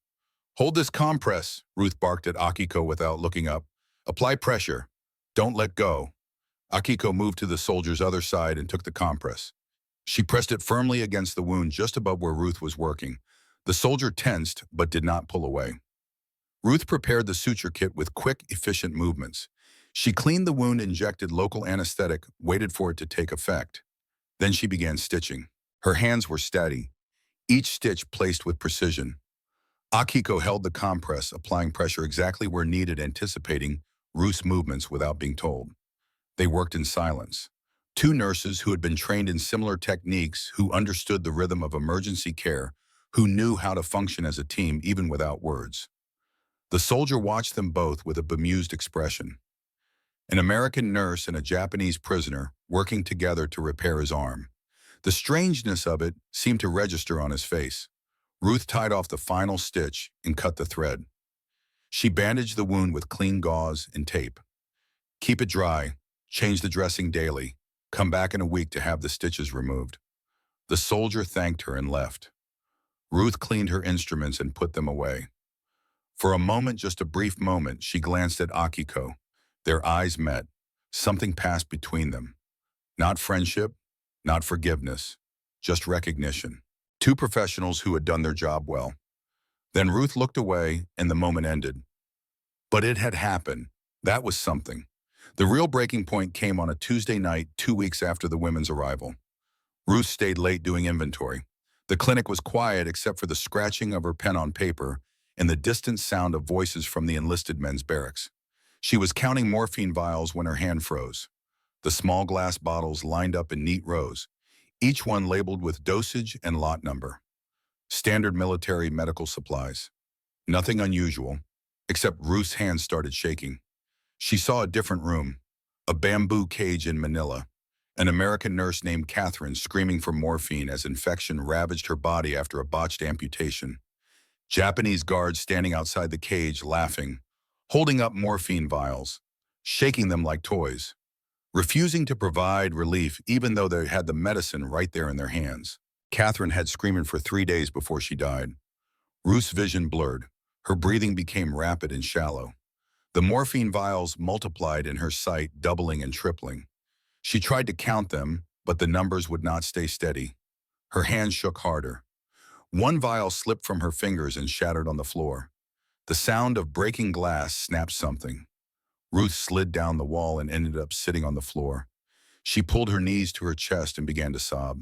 "Hold this compress," Ruth barked at Akiko without looking up. "Apply pressure. Don't let go." Akiko moved to the soldier's other side and took the compress. She pressed it firmly against the wound just above where Ruth was working. The soldier tensed, but did not pull away. Ruth prepared the suture kit with quick, efficient movements. She cleaned the wound, injected local anesthetic, waited for it to take effect. Then she began stitching. Her hands were steady, each stitch placed with precision. Akiko held the compress, applying pressure exactly where needed, anticipating Ruth's movements without being told. They worked in silence. Two nurses who had been trained in similar techniques, who understood the rhythm of emergency care, who knew how to function as a team even without words. The soldier watched them both with a bemused expression. An American nurse and a Japanese prisoner working together to repair his arm. The strangeness of it seemed to register on his face. Ruth tied off the final stitch and cut the thread. She bandaged the wound with clean gauze and tape. "Keep it dry, change the dressing daily, come back in a week to have the stitches removed." The soldier thanked her and left. Ruth cleaned her instruments and put them away. For a moment, just a brief moment, she glanced at Akiko. Their eyes met. Something passed between them. Not friendship, not forgiveness, just recognition. Two professionals who had done their job well. Then Ruth looked away and the moment ended. But it had happened. That was something. The real breaking point came on a Tuesday night, 2 weeks after the women's arrival. Ruth stayed late doing inventory. The clinic was quiet except for the scratching of her pen on paper and the distant sound of voices from the enlisted men's barracks. She was counting morphine vials when her hand froze. The small glass bottles lined up in neat rows, each one labeled with dosage and lot number. Standard military medical supplies. Nothing unusual, except Ruth's hands started shaking. She saw a different room, a bamboo cage in Manila, an American nurse named Catherine screaming for morphine as infection ravaged her body after a botched amputation. Japanese guards standing outside the cage laughing, holding up morphine vials, shaking them like toys. refusing to provide relief even though they had the medicine right there in their hands. Catherine had screaming for 3 days before she died. Ruth's vision blurred. Her breathing became rapid and shallow. The morphine vials multiplied in her sight, doubling and tripling. She tried to count them, but the numbers would not stay steady. Her hands shook harder. One vial slipped from her fingers and shattered on the floor. The sound of breaking glass snapped something. Ruth slid down the wall and ended up sitting on the floor. She pulled her knees to her chest and began to sob.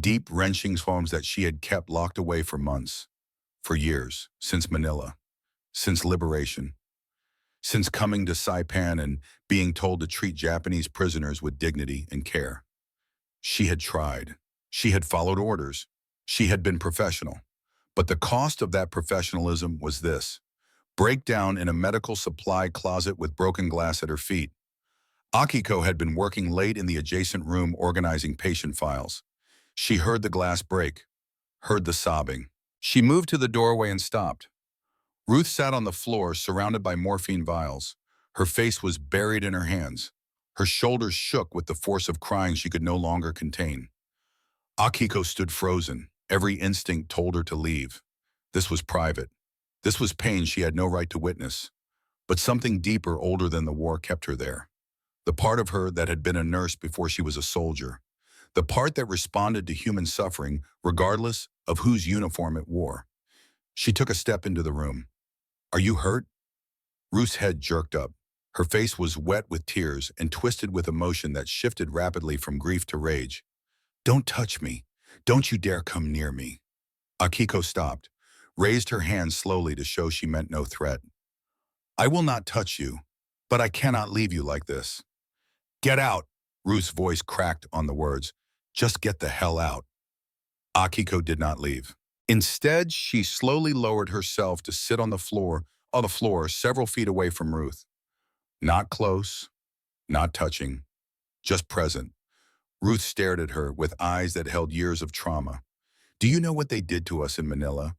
Deep, wrenching sobs that she had kept locked away for months, for years, since Manila, since liberation, since coming to Saipan and being told to treat Japanese prisoners with dignity and care. She had tried. She had followed orders. She had been professional. But the cost of that professionalism was this: breakdown in a medical supply closet with broken glass at her feet. Akiko had been working late in the adjacent room organizing patient files. She heard the glass break, heard the sobbing. She moved to the doorway and stopped. Ruth sat on the floor surrounded by morphine vials. Her face was buried in her hands. Her shoulders shook with the force of crying she could no longer contain. Akiko stood frozen. Every instinct told her to leave. This was private. This was pain she had no right to witness. But something deeper, older than the war, kept her there. The part of her that had been a nurse before she was a soldier. The part that responded to human suffering, regardless of whose uniform it wore. She took a step into the room. "Are you hurt?" Ruth's head jerked up. Her face was wet with tears and twisted with emotion that shifted rapidly from grief to rage. "Don't touch me. Don't you dare come near me." Akiko stopped, raised her hand slowly to show she meant no threat. "I will not touch you, but I cannot leave you like this." "Get out!" Ruth's voice cracked on the words. "Just get the hell out." Akiko did not leave. Instead, she slowly lowered herself to sit on the floor several feet away from Ruth. Not close, not touching, just present. Ruth stared at her with eyes that held years of trauma. "Do you know what they did to us in Manila?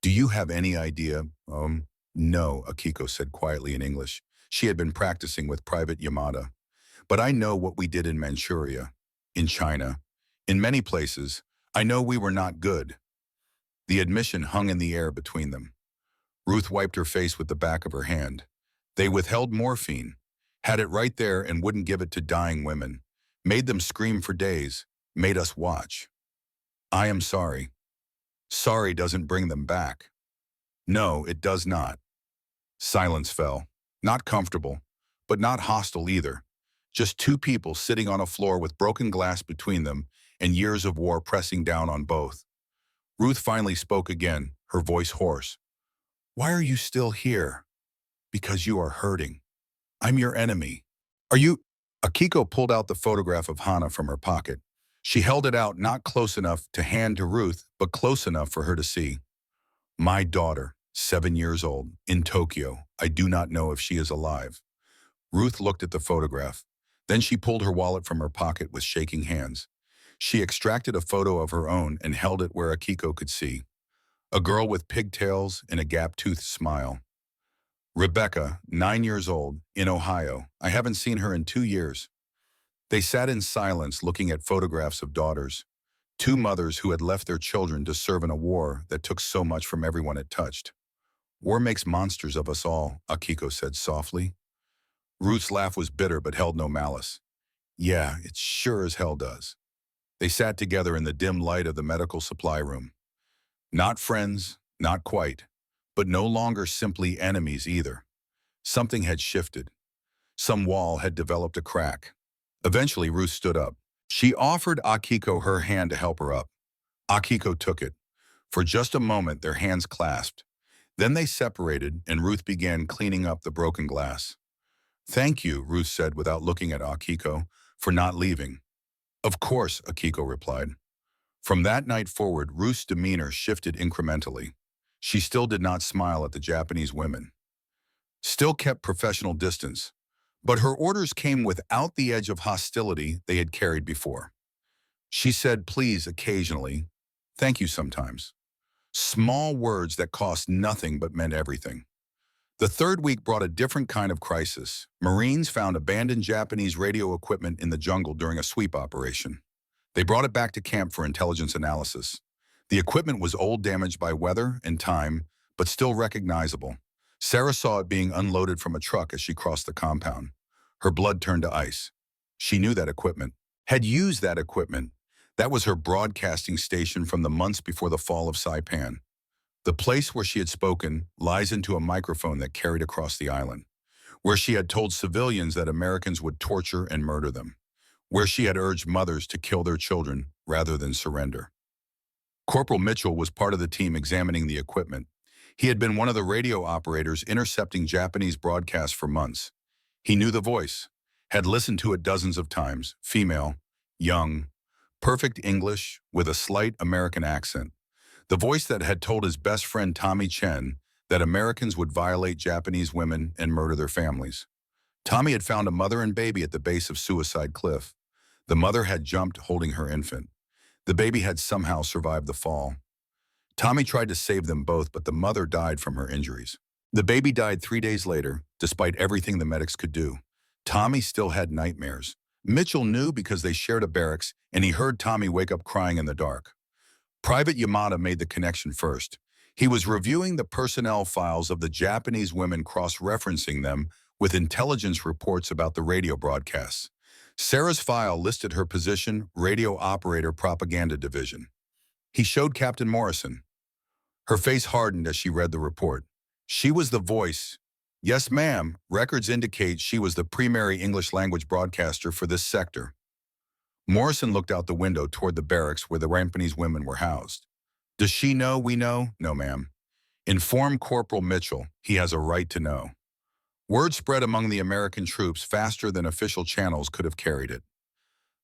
Do you have any idea?" No, Akiko said quietly in English. She had been practicing with Private Yamada. "But I know what we did in Manchuria, in China, in many places. I know we were not good." The admission hung in the air between them. Ruth wiped her face with the back of her hand. "They withheld morphine, had it right there and wouldn't give it to dying women, made them scream for days, made us watch. I am sorry. Sorry doesn't bring them back." "No, it does not." Silence fell. Not comfortable, but not hostile either. Just two people sitting on a floor with broken glass between them and years of war pressing down on both. Ruth finally spoke again, her voice hoarse. "Why are you still here?" "Because you are hurting. I'm your enemy." "Are you—" Akiko pulled out the photograph of Hana from her pocket. She held it out, not close enough to hand to Ruth, but close enough for her to see. "My daughter, 7 years old, in Tokyo. I do not know if she is alive." Ruth looked at the photograph. Then she pulled her wallet from her pocket with shaking hands. She extracted a photo of her own and held it where Akiko could see. A girl with pigtails and a gap-toothed smile. "Rebecca, 9 years old, in Ohio. I haven't seen her in 2 years." They sat in silence looking at photographs of daughters. Two mothers who had left their children to serve in a war that took so much from everyone it touched. "War makes monsters of us all," Akiko said softly. Ruth's laugh was bitter but held no malice. "Yeah, it sure as hell does." They sat together in the dim light of the medical supply room. Not friends, not quite, but no longer simply enemies either. Something had shifted. Some wall had developed a crack. Eventually, Ruth stood up. She offered Akiko her hand to help her up. Akiko took it. For just a moment, their hands clasped. Then they separated, and Ruth began cleaning up the broken glass. "Thank you," Ruth said without looking at Akiko, "for not leaving." "Of course," Akiko replied. From that night forward, Ruth's demeanor shifted incrementally. She still did not smile at the Japanese women. Still kept professional distance. But her orders came without the edge of hostility they had carried before. She said please occasionally, thank you sometimes. Small words that cost nothing but meant everything. The third week brought a different kind of crisis. Marines found abandoned Japanese radio equipment in the jungle during a sweep operation. They brought it back to camp for intelligence analysis. The equipment was old, damaged by weather and time, but still recognizable. Sarah saw it being unloaded from a truck as she crossed the compound. Her blood turned to ice. She knew that equipment, had used that equipment. That was her broadcasting station from the months before the fall of Saipan. The place where she had spoken lies into a microphone that carried across the island, where she had told civilians that Americans would torture and murder them, where she had urged mothers to kill their children rather than surrender. Corporal Mitchell was part of the team examining the equipment. He had been one of the radio operators intercepting Japanese broadcasts for months. He knew the voice, had listened to it dozens of times, female, young, perfect English with a slight American accent. The voice that had told his best friend Tommy Chen that Americans would violate Japanese women and murder their families. Tommy had found a mother and baby at the base of Suicide Cliff. The mother had jumped holding her infant. The baby had somehow survived the fall. Tommy tried to save them both, but the mother died from her injuries. The baby died 3 days later, despite everything the medics could do. Tommy still had nightmares. Mitchell knew because they shared a barracks, and he heard Tommy wake up crying in the dark. Private Yamada made the connection first. He was reviewing the personnel files of the Japanese women, cross-referencing them with intelligence reports about the radio broadcasts. Sarah's file listed her position, Radio Operator Propaganda Division. He showed Captain Morrison. Her face hardened as she read the report. She was the voice. Yes, ma'am. Records indicate she was the primary English language broadcaster for this sector. Morrison looked out the window toward the barracks where the Japanese women were housed. Does she know we know? No, ma'am. Inform Corporal Mitchell. He has a right to know. Word spread among the American troops faster than official channels could have carried it.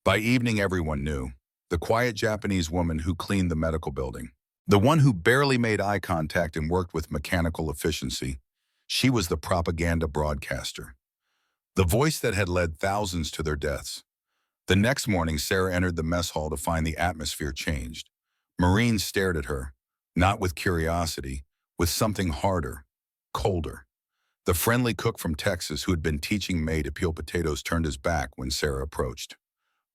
By evening, everyone knew. The quiet Japanese woman who cleaned the medical building. The one who barely made eye contact and worked with mechanical efficiency. She was the propaganda broadcaster. The voice that had led thousands to their deaths. The next morning, Sarah entered the mess hall to find the atmosphere changed. Marines stared at her, not with curiosity, with something harder, colder. The friendly cook from Texas who had been teaching May to peel potatoes turned his back when Sarah approached.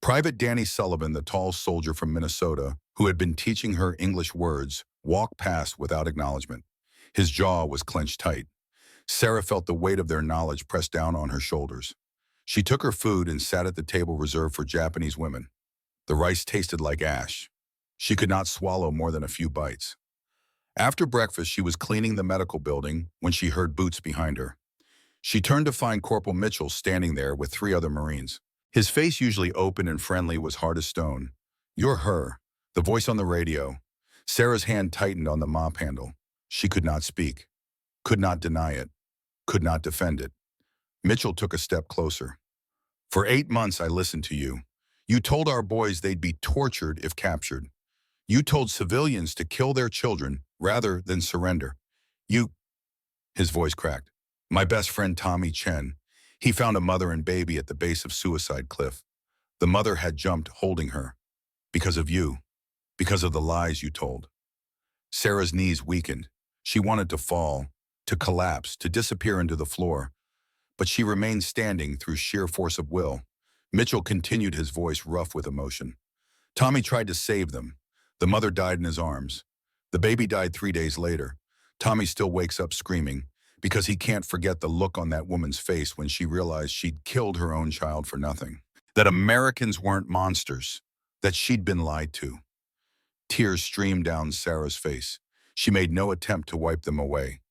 Private Danny Sullivan, the tall soldier from Minnesota, who had been teaching her English words, walked past without acknowledgement. His jaw was clenched tight. Sarah felt the weight of their knowledge pressed down on her shoulders. She took her food and sat at the table reserved for Japanese women. The rice tasted like ash. She could not swallow more than a few bites. After breakfast, she was cleaning the medical building when she heard boots behind her. She turned to find Corporal Mitchell standing there with 3 other Marines. His face, usually open and friendly, was hard as stone. You're her. The voice on the radio. Sarah's hand tightened on the mop handle. She could not speak, could not deny it, could not defend it. Mitchell took a step closer. For 8 months, I listened to you. You told our boys they'd be tortured if captured. You told civilians to kill their children rather than surrender. His voice cracked. My best friend Tommy Chen. He found a mother and baby at the base of Suicide Cliff. The mother had jumped holding her. Because of you. Because of the lies you told. Sarah's knees weakened. She wanted to fall, to collapse, to disappear into the floor. But she remained standing through sheer force of will. Mitchell continued, his voice rough with emotion. Tommy tried to save them. The mother died in his arms. The baby died 3 days later. Tommy still wakes up screaming because he can't forget the look on that woman's face when she realized she'd killed her own child for nothing. That Americans weren't monsters. That she'd been lied to. Tears streamed down Sarah's face. She made no attempt to wipe them away.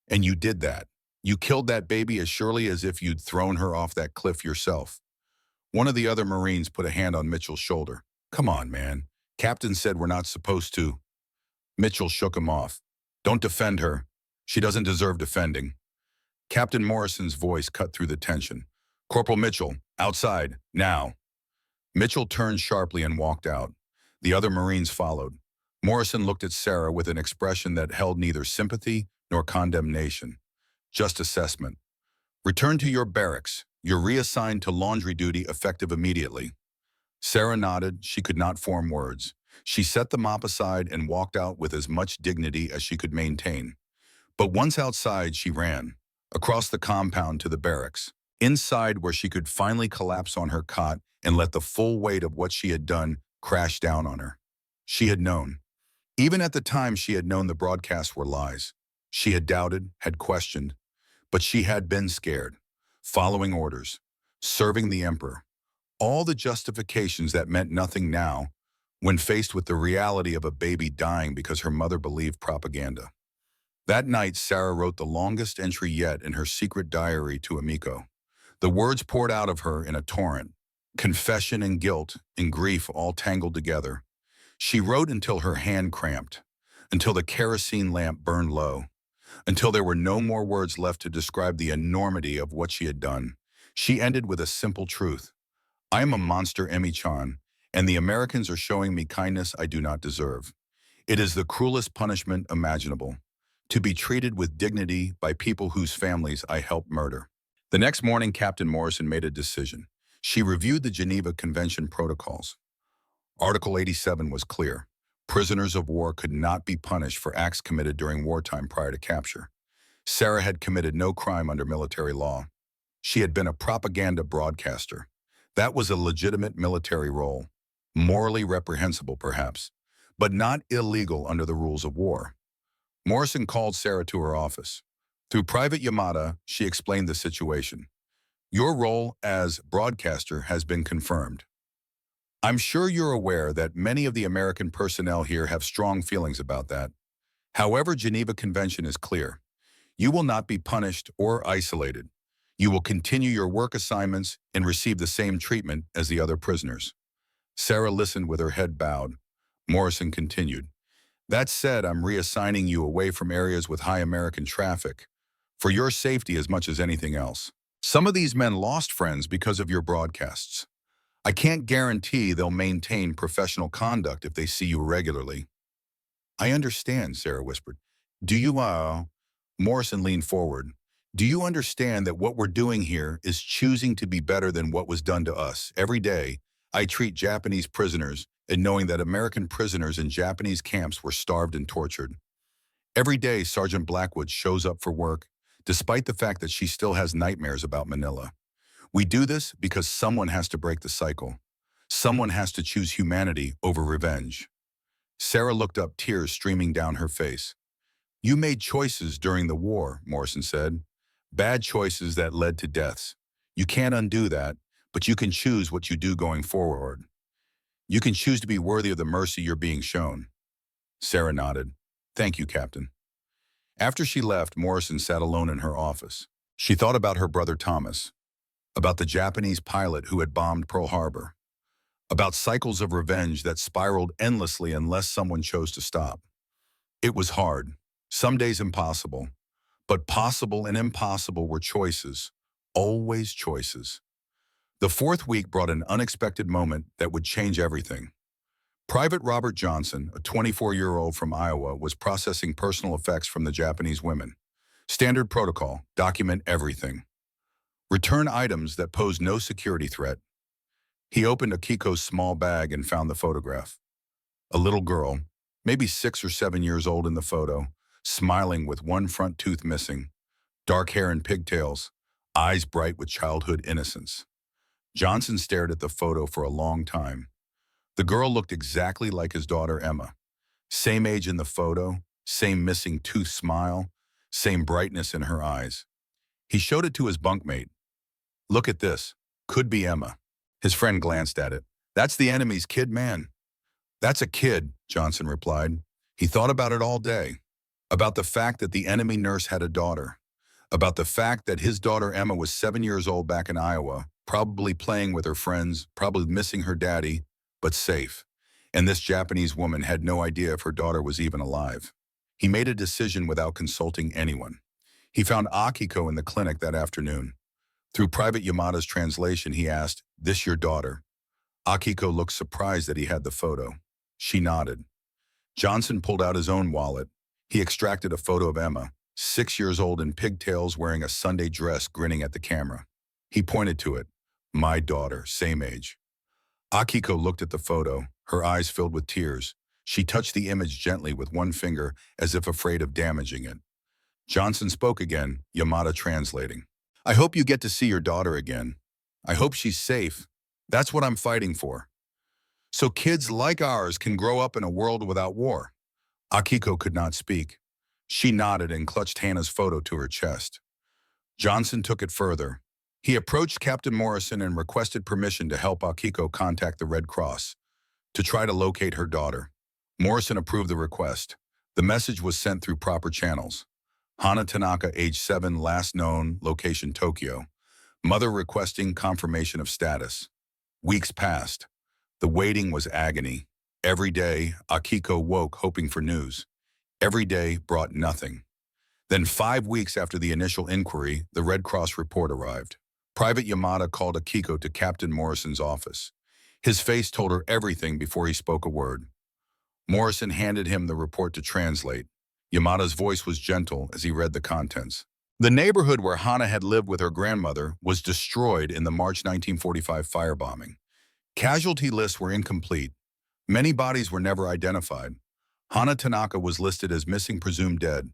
And you did that. You killed that baby as surely as if you'd thrown her off that cliff yourself. One of the other Marines put a hand on Mitchell's shoulder. Come on, man. Captain said we're not supposed to. Mitchell shook him off. Don't defend her. She doesn't deserve defending. Captain Morrison's voice cut through the tension. Corporal Mitchell, outside, now. Mitchell turned sharply and walked out. The other Marines followed. Morrison looked at Sarah with an expression that held neither sympathy nor condemnation. Just assessment. Return to your barracks. You're reassigned to laundry duty effective immediately. Sarah nodded. She could not form words. She set the mop aside and walked out with as much dignity as she could maintain. But once outside, she ran. across the compound to the barracks, inside where she could finally collapse on her cot and let the full weight of what she had done crash down on her. She had known. Even at the time, she had known the broadcasts were lies. She had doubted, had questioned, but she had been scared, following orders, serving the emperor. All the justifications that meant nothing now when faced with the reality of a baby dying because her mother believed propaganda. That night, Sarah wrote the longest entry yet in her secret diary to Amiko. The words poured out of her in a torrent, confession and guilt and grief all tangled together. She wrote until her hand cramped, until the kerosene lamp burned low, until there were no more words left to describe the enormity of what she had done. She ended with a simple truth. I am a monster, Emi-chan, and the Americans are showing me kindness I do not deserve. It is the cruelest punishment imaginable, to be treated with dignity by people whose families I helped murder. The next morning, Captain Morrison made a decision. She reviewed the Geneva Convention protocols. Article 87 was clear. Prisoners of war could not be punished for acts committed during wartime prior to capture. Sarah had committed no crime under military law. She had been a propaganda broadcaster. That was a legitimate military role. Morally reprehensible, perhaps, but not illegal under the rules of war. Morrison called Sarah to her office. Through private Yamada, she explained the situation. Your role as broadcaster has been confirmed. I'm sure you're aware that many of the American personnel here have strong feelings about that. However, Geneva Convention is clear. You will not be punished or isolated. You will continue your work assignments and receive the same treatment as the other prisoners. Sarah listened with her head bowed. Morrison continued. That said, I'm reassigning you away from areas with high American traffic, for your safety as much as anything else. Some of these men lost friends because of your broadcasts. I can't guarantee they'll maintain professional conduct if they see you regularly. I understand, Sarah whispered. Do you, Morrison leaned forward. Do you understand that what we're doing here is choosing to be better than what was done to us? Every day, I treat Japanese prisoners and knowing that American prisoners in Japanese camps were starved and tortured. Every day, Sergeant Blackwood shows up for work, despite the fact that she still has nightmares about Manila. We do this because someone has to break the cycle. Someone has to choose humanity over revenge. Sarah looked up, tears streaming down her face. You made choices during the war, Morrison said. Bad choices that led to deaths. You can't undo that, but you can choose what you do going forward. You can choose to be worthy of the mercy you're being shown. Sarah nodded. Thank you, Captain. After she left, Morrison sat alone in her office. She thought about her brother Thomas, about the Japanese pilot who had bombed Pearl Harbor, about cycles of revenge that spiraled endlessly unless someone chose to stop. It was hard, some days impossible, but possible and impossible were choices, always choices. The fourth week brought an unexpected moment that would change everything. Private Robert Johnson, a 24-year-old from Iowa, was processing personal effects from the Japanese women. Standard protocol, document everything. Return items that pose no security threat. He opened Akiko's small bag and found the photograph. A little girl, maybe 6 or 7 years old in the photo, smiling with one front tooth missing, dark hair and pigtails, eyes bright with childhood innocence. Johnson stared at the photo for a long time. The girl looked exactly like his daughter Emma. Same age in the photo, same missing tooth smile, same brightness in her eyes. He showed it to his bunkmate. Look at this. Could be Emma. His friend glanced at it. That's the enemy's kid, man. That's a kid, Johnson replied. He thought about it all day. About the fact that the enemy nurse had a daughter. About the fact that his daughter Emma was 7 years old back in Iowa, probably playing with her friends, probably missing her daddy, but safe. And this Japanese woman had no idea if her daughter was even alive. He made a decision without consulting anyone. He found Akiko in the clinic that afternoon. Through Private Yamada's translation, he asked, "This your daughter?" Akiko looked surprised that he had the photo. She nodded. Johnson pulled out his own wallet. He extracted a photo of Emma, 6 years old in pigtails, wearing a Sunday dress, grinning at the camera. He pointed to it. My daughter, same age. Akiko looked at the photo, her eyes filled with tears. She touched the image gently with one finger, as if afraid of damaging it. Johnson spoke again, Yamada translating. I hope you get to see your daughter again. I hope she's safe. That's what I'm fighting for. So kids like ours can grow up in a world without war. Akiko could not speak. She nodded and clutched Hannah's photo to her chest. Johnson took it further. He approached Captain Morrison and requested permission to help Akiko contact the Red Cross to try to locate her daughter. Morrison approved the request. The message was sent through proper channels. Hana Tanaka, age 7, last known, location Tokyo. Mother requesting confirmation of status. Weeks passed. The waiting was agony. Every day, Akiko woke hoping for news. Every day brought nothing. Then 5 weeks after the initial inquiry, the Red Cross report arrived. Private Yamada called Akiko to Captain Morrison's office. His face told her everything before he spoke a word. Morrison handed him the report to translate. Yamada's voice was gentle as he read the contents. The neighborhood where Hana had lived with her grandmother was destroyed in the March 1945 firebombing. Casualty lists were incomplete. Many bodies were never identified. Hana Tanaka was listed as missing, presumed dead.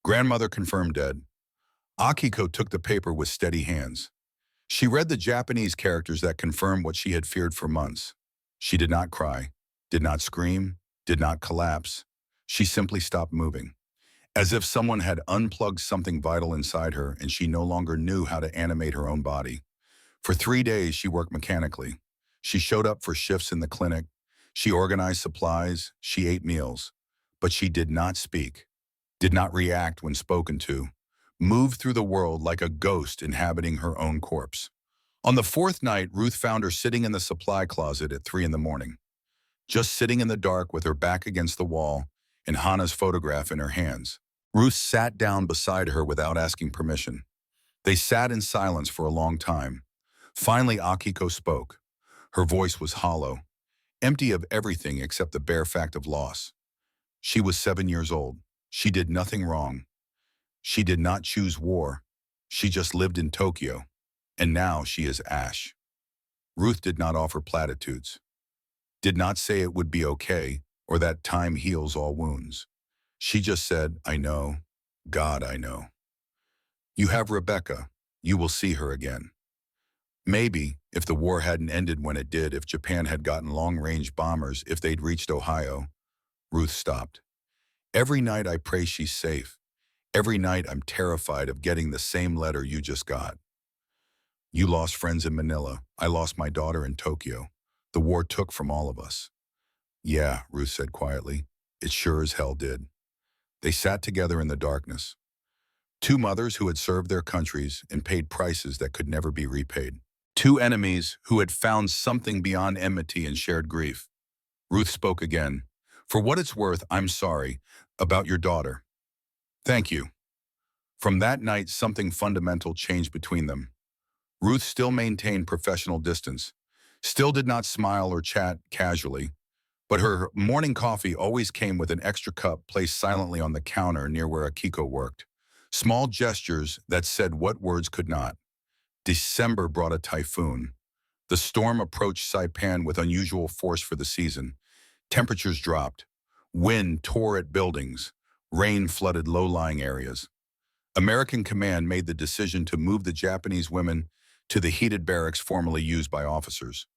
Grandmother confirmed dead. Akiko took the paper with steady hands. She read the Japanese characters that confirmed what she had feared for months. She did not cry, did not scream, did not collapse. She simply stopped moving, as if someone had unplugged something vital inside her and she no longer knew how to animate her own body. For 3 days, she worked mechanically. She showed up for shifts in the clinic. She organized supplies. She ate meals. But she did not speak, did not react when spoken to, moved through the world like a ghost inhabiting her own corpse. On the 4th night, Ruth found her sitting in the supply closet at 3 in the morning, just sitting in the dark with her back against the wall and Hana's photograph in her hands. Ruth sat down beside her without asking permission. They sat in silence for a long time. Finally, Akiko spoke. Her voice was hollow, empty of everything except the bare fact of loss. She was 7 years old. She did nothing wrong. She did not choose war. She just lived in Tokyo. And now she is ash. Ruth did not offer platitudes, did not say it would be okay or that time heals all wounds. She just said, I know, God, I know. You have Rebecca. You will see her again. Maybe, if the war hadn't ended when it did, if Japan had gotten long-range bombers, if they'd reached Ohio. Ruth stopped. Every night I pray she's safe. Every night I'm terrified of getting the same letter you just got. You lost friends in Manila. I lost my daughter in Tokyo. The war took from all of us. Yeah, Ruth said quietly. It sure as hell did. They sat together in the darkness. 2 mothers who had served their countries and paid prices that could never be repaid. 2 enemies who had found something beyond enmity and shared grief. Ruth spoke again. For what it's worth, I'm sorry about your daughter. Thank you. From that night, something fundamental changed between them. Ruth still maintained professional distance, still did not smile or chat casually, but her morning coffee always came with an extra cup placed silently on the counter near where Akiko worked. Small gestures that said what words could not. December brought a typhoon. The storm approached Saipan with unusual force for the season. Temperatures dropped. Wind tore at buildings. Rain flooded low-lying areas. American command made the decision to move the Japanese women to the heated barracks formerly used by officers.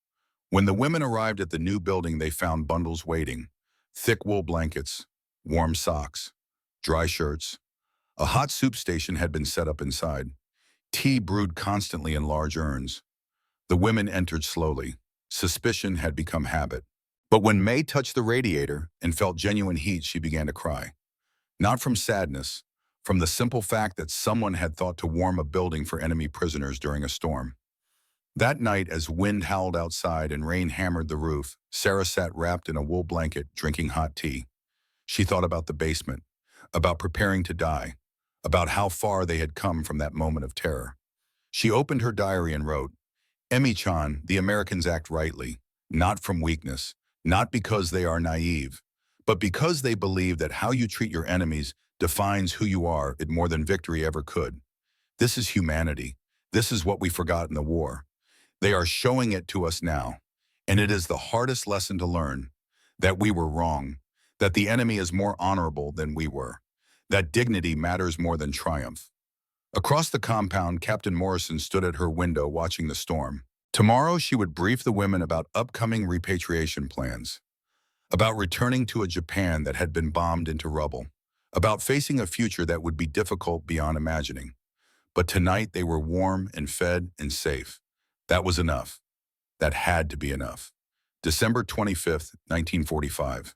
When the women arrived at the new building, they found bundles waiting. Thick wool blankets, warm socks, dry shirts. A hot soup station had been set up inside. Tea brewed constantly in large urns. The women entered slowly. Suspicion had become habit. But when May touched the radiator and felt genuine heat, she began to cry. Not from sadness, from the simple fact that someone had thought to warm a building for enemy prisoners during a storm. That night, as wind howled outside and rain hammered the roof, Sarah sat wrapped in a wool blanket, drinking hot tea. She thought about the basement, about preparing to die, about how far they had come from that moment of terror. She opened her diary and wrote, Emi-chan, the Americans act rightly, not from weakness, not because they are naive, but because they believe that how you treat your enemies defines who you are, it more than victory ever could. This is humanity. This is what we forgot in the war. They are showing it to us now, and it is the hardest lesson to learn, that we were wrong, that the enemy is more honorable than we were, That dignity matters more than triumph. Across the compound, Captain Morrison stood at her window watching the storm. Tomorrow, she would brief the women about upcoming repatriation plans, about returning to a Japan that had been bombed into rubble, about facing a future that would be difficult beyond imagining. But tonight, they were warm and fed and safe. That was enough. That had to be enough. December 25th, 1945.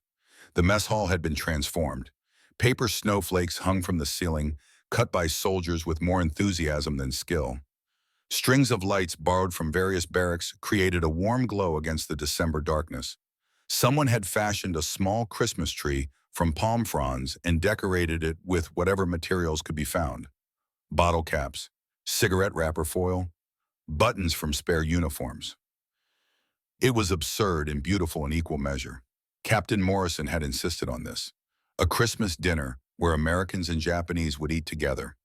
The mess hall had been transformed. Paper snowflakes hung from the ceiling, cut by soldiers with more enthusiasm than skill. Strings of lights borrowed from various barracks created a warm glow against the December darkness. Someone had fashioned a small Christmas tree from palm fronds and decorated it with whatever materials could be found. Bottle caps, cigarette wrapper foil, buttons from spare uniforms. It was absurd and beautiful in equal measure. Captain Morrison had insisted on this. A Christmas dinner where Americans and Japanese would eat together,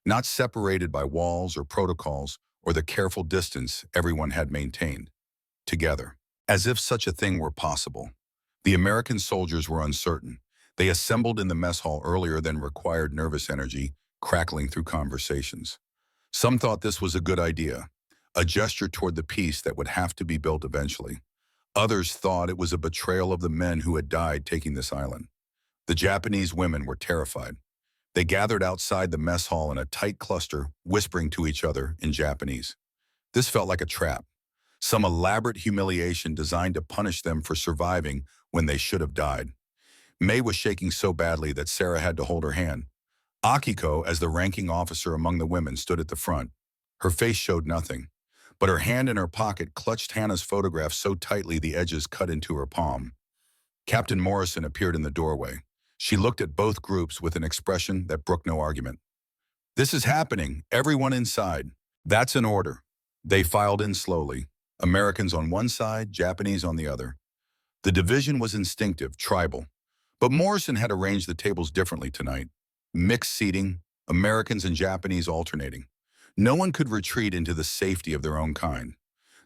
not separated by walls or protocols or the careful distance everyone had maintained. Together, as if such a thing were possible. The American soldiers were uncertain. They assembled in the mess hall earlier than required, nervous energy crackling through conversations. Some thought this was a good idea, a gesture toward the peace that would have to be built eventually. Others thought it was a betrayal of the men who had died taking this island. The Japanese women were terrified. They gathered outside the mess hall in a tight cluster, whispering to each other in Japanese. This felt like a trap, some elaborate humiliation designed to punish them for surviving when they should have died. May was shaking so badly that Sarah had to hold her hand. Akiko, as the ranking officer among the women, stood at the front. Her face showed nothing, but her hand in her pocket clutched Hannah's photograph so tightly the edges cut into her palm. Captain Morrison appeared in the doorway. She looked at both groups with an expression that brooked no argument. "This is happening. Everyone inside." "That's an order." They filed in slowly, Americans on one side, Japanese on the other. The division was instinctive, tribal. But Morrison had arranged the tables differently tonight. Mixed seating, Americans and Japanese alternating. No one could retreat into the safety of their own kind.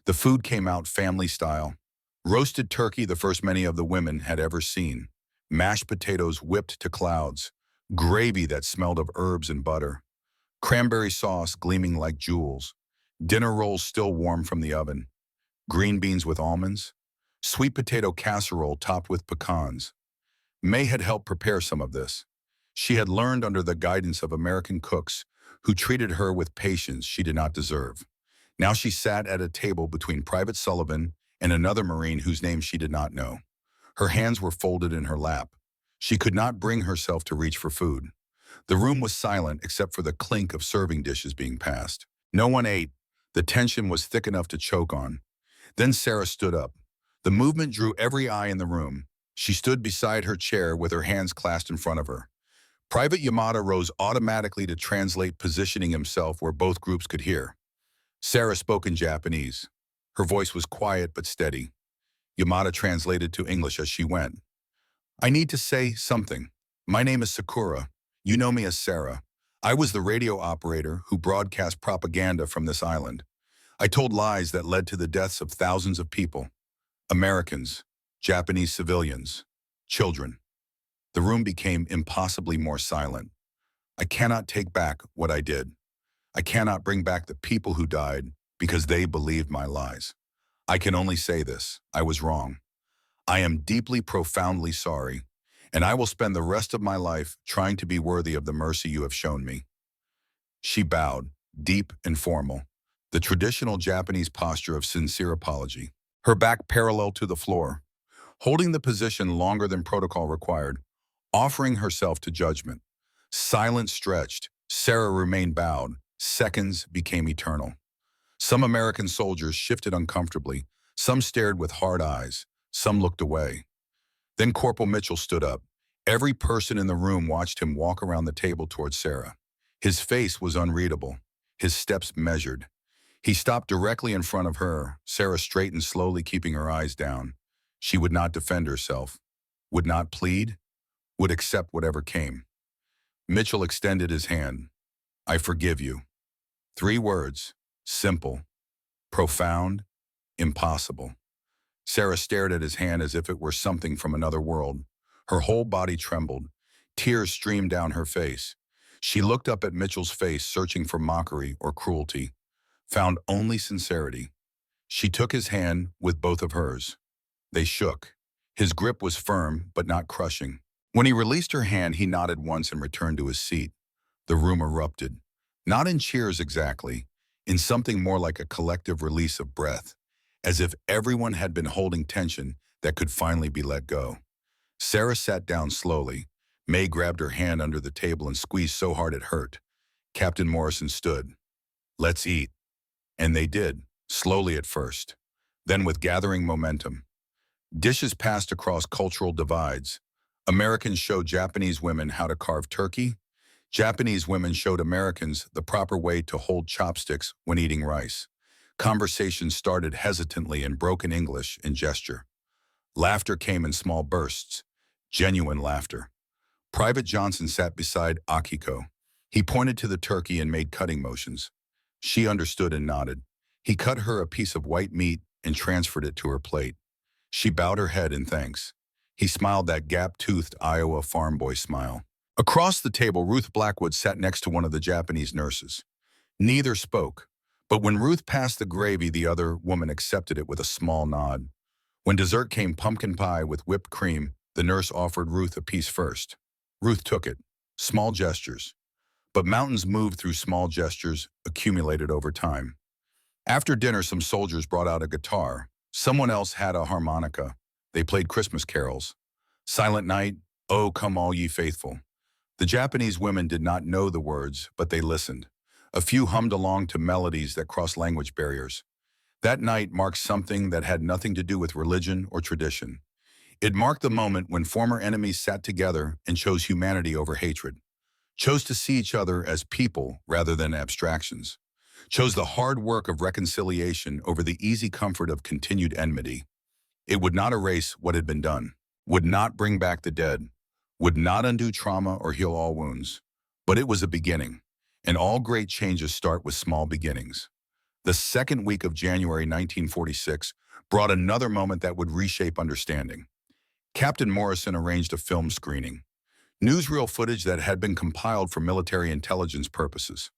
The food came out family style. Roasted turkey, the first many of the women had ever seen. Mashed potatoes whipped to clouds. Gravy that smelled of herbs and butter. Cranberry sauce gleaming like jewels. Dinner rolls still warm from the oven. Green beans with almonds. Sweet potato casserole topped with pecans. May had helped prepare some of this. She had learned under the guidance of American cooks who treated her with patience she did not deserve. Now she sat at a table between Private Sullivan and another Marine whose name she did not know. Her hands were folded in her lap. She could not bring herself to reach for food. The room was silent except for the clink of serving dishes being passed. No one ate. The tension was thick enough to choke on. Then Sarah stood up. The movement drew every eye in the room. She stood beside her chair with her hands clasped in front of her. Private Yamada rose automatically to translate, positioning himself where both groups could hear. Sarah spoke in Japanese. Her voice was quiet but steady. Yamada translated to English as she went. "I need to say something. My name is Sakura. You know me as Sarah. I was the radio operator who broadcast propaganda from this island. I told lies that led to the deaths of thousands of people. Americans, Japanese civilians, children." The room became impossibly more silent. "I cannot take back what I did. I cannot bring back the people who died because they believed my lies. I can only say this: I was wrong. I am deeply, profoundly sorry, and I will spend the rest of my life trying to be worthy of the mercy you have shown me." She bowed, deep and formal, the traditional Japanese posture of sincere apology, her back parallel to the floor, holding the position longer than protocol required, offering herself to judgment. Silence stretched. Sarah remained bowed. Seconds became eternal. Some American soldiers shifted uncomfortably. Some stared with hard eyes. Some looked away. Then Corporal Mitchell stood up. Every person in the room watched him walk around the table towards Sarah. His face was unreadable. His steps measured. He stopped directly in front of her. Sarah straightened slowly, keeping her eyes down. She would not defend herself, would not plead, would accept whatever came. Mitchell extended his hand. "I forgive you." 3 words, simple, profound, impossible. Sarah stared at his hand as if it were something from another world. Her whole body trembled. Tears streamed down her face. She looked up at Mitchell's face, searching for mockery or cruelty, found only sincerity. She took his hand with both of hers. They shook. His grip was firm, but not crushing. When he released her hand, he nodded once and returned to his seat. The room erupted. Not in cheers exactly, in something more like a collective release of breath, as if everyone had been holding tension that could finally be let go. Sarah sat down slowly. May grabbed her hand under the table and squeezed so hard it hurt. Captain Morrison stood. "Let's eat." And they did, slowly at first, then with gathering momentum. Dishes passed across cultural divides. Americans showed Japanese women how to carve turkey. Japanese women showed Americans the proper way to hold chopsticks when eating rice. Conversations started hesitantly in broken English and gesture. Laughter came in small bursts, genuine laughter. Private Johnson sat beside Akiko. He pointed to the turkey and made cutting motions. She understood and nodded. He cut her a piece of white meat and transferred it to her plate. She bowed her head in thanks. He smiled that gap-toothed Iowa farm boy smile. Across the table, Ruth Blackwood sat next to one of the Japanese nurses. Neither spoke, but when Ruth passed the gravy, the other woman accepted it with a small nod. When dessert came, pumpkin pie with whipped cream, the nurse offered Ruth a piece first. Ruth took it. Small gestures. But mountains moved through small gestures, accumulated over time. After dinner, some soldiers brought out a guitar. Someone else had a harmonica. They played Christmas carols. Silent Night, Oh Come All Ye Faithful. The Japanese women did not know the words, but they listened. A few hummed along to melodies that crossed language barriers. That night marked something that had nothing to do with religion or tradition. It marked the moment when former enemies sat together and chose humanity over hatred, chose to see each other as people rather than abstractions, chose the hard work of reconciliation over the easy comfort of continued enmity. It would not erase what had been done, would not bring back the dead, would not undo trauma or heal all wounds. But it was a beginning, and all great changes start with small beginnings. The second week of January 1946 brought another moment that would reshape understanding. Captain Morrison arranged a film screening. Newsreel footage that had been compiled for military intelligence purposes.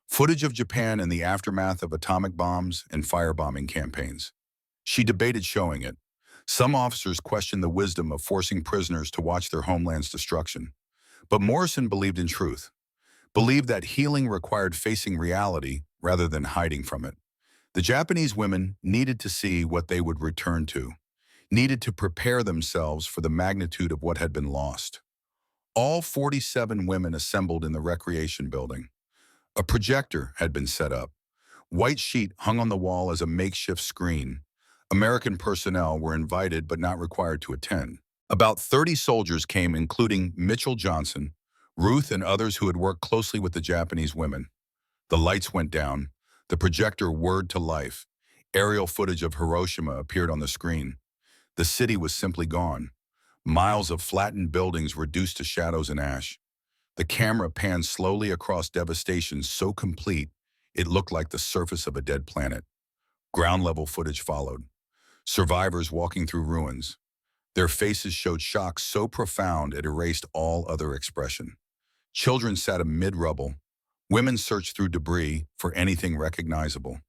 Footage of Japan in the aftermath of atomic bombs and firebombing campaigns. She debated showing it. Some officers questioned the wisdom of forcing prisoners to watch their homeland's destruction. But Morrison believed in truth, believed that healing required facing reality rather than hiding from it. The Japanese women needed to see what they would return to, needed to prepare themselves for the magnitude of what had been lost. All 47 women assembled in the recreation building. A projector had been set up. White sheet hung on the wall as a makeshift screen. American personnel were invited but not required to attend. About 30 soldiers came, including Mitchell Johnson, Ruth, and others who had worked closely with the Japanese women. The lights went down. The projector whirred to life. Aerial footage of Hiroshima appeared on the screen. The city was simply gone. Miles of flattened buildings reduced to shadows and ash. The camera panned slowly across devastation so complete it looked like the surface of a dead planet. Ground-level footage followed. Survivors walking through ruins. Their faces showed shock so profound it erased all other expression. Children sat amid rubble. Women searched through debris for anything recognizable.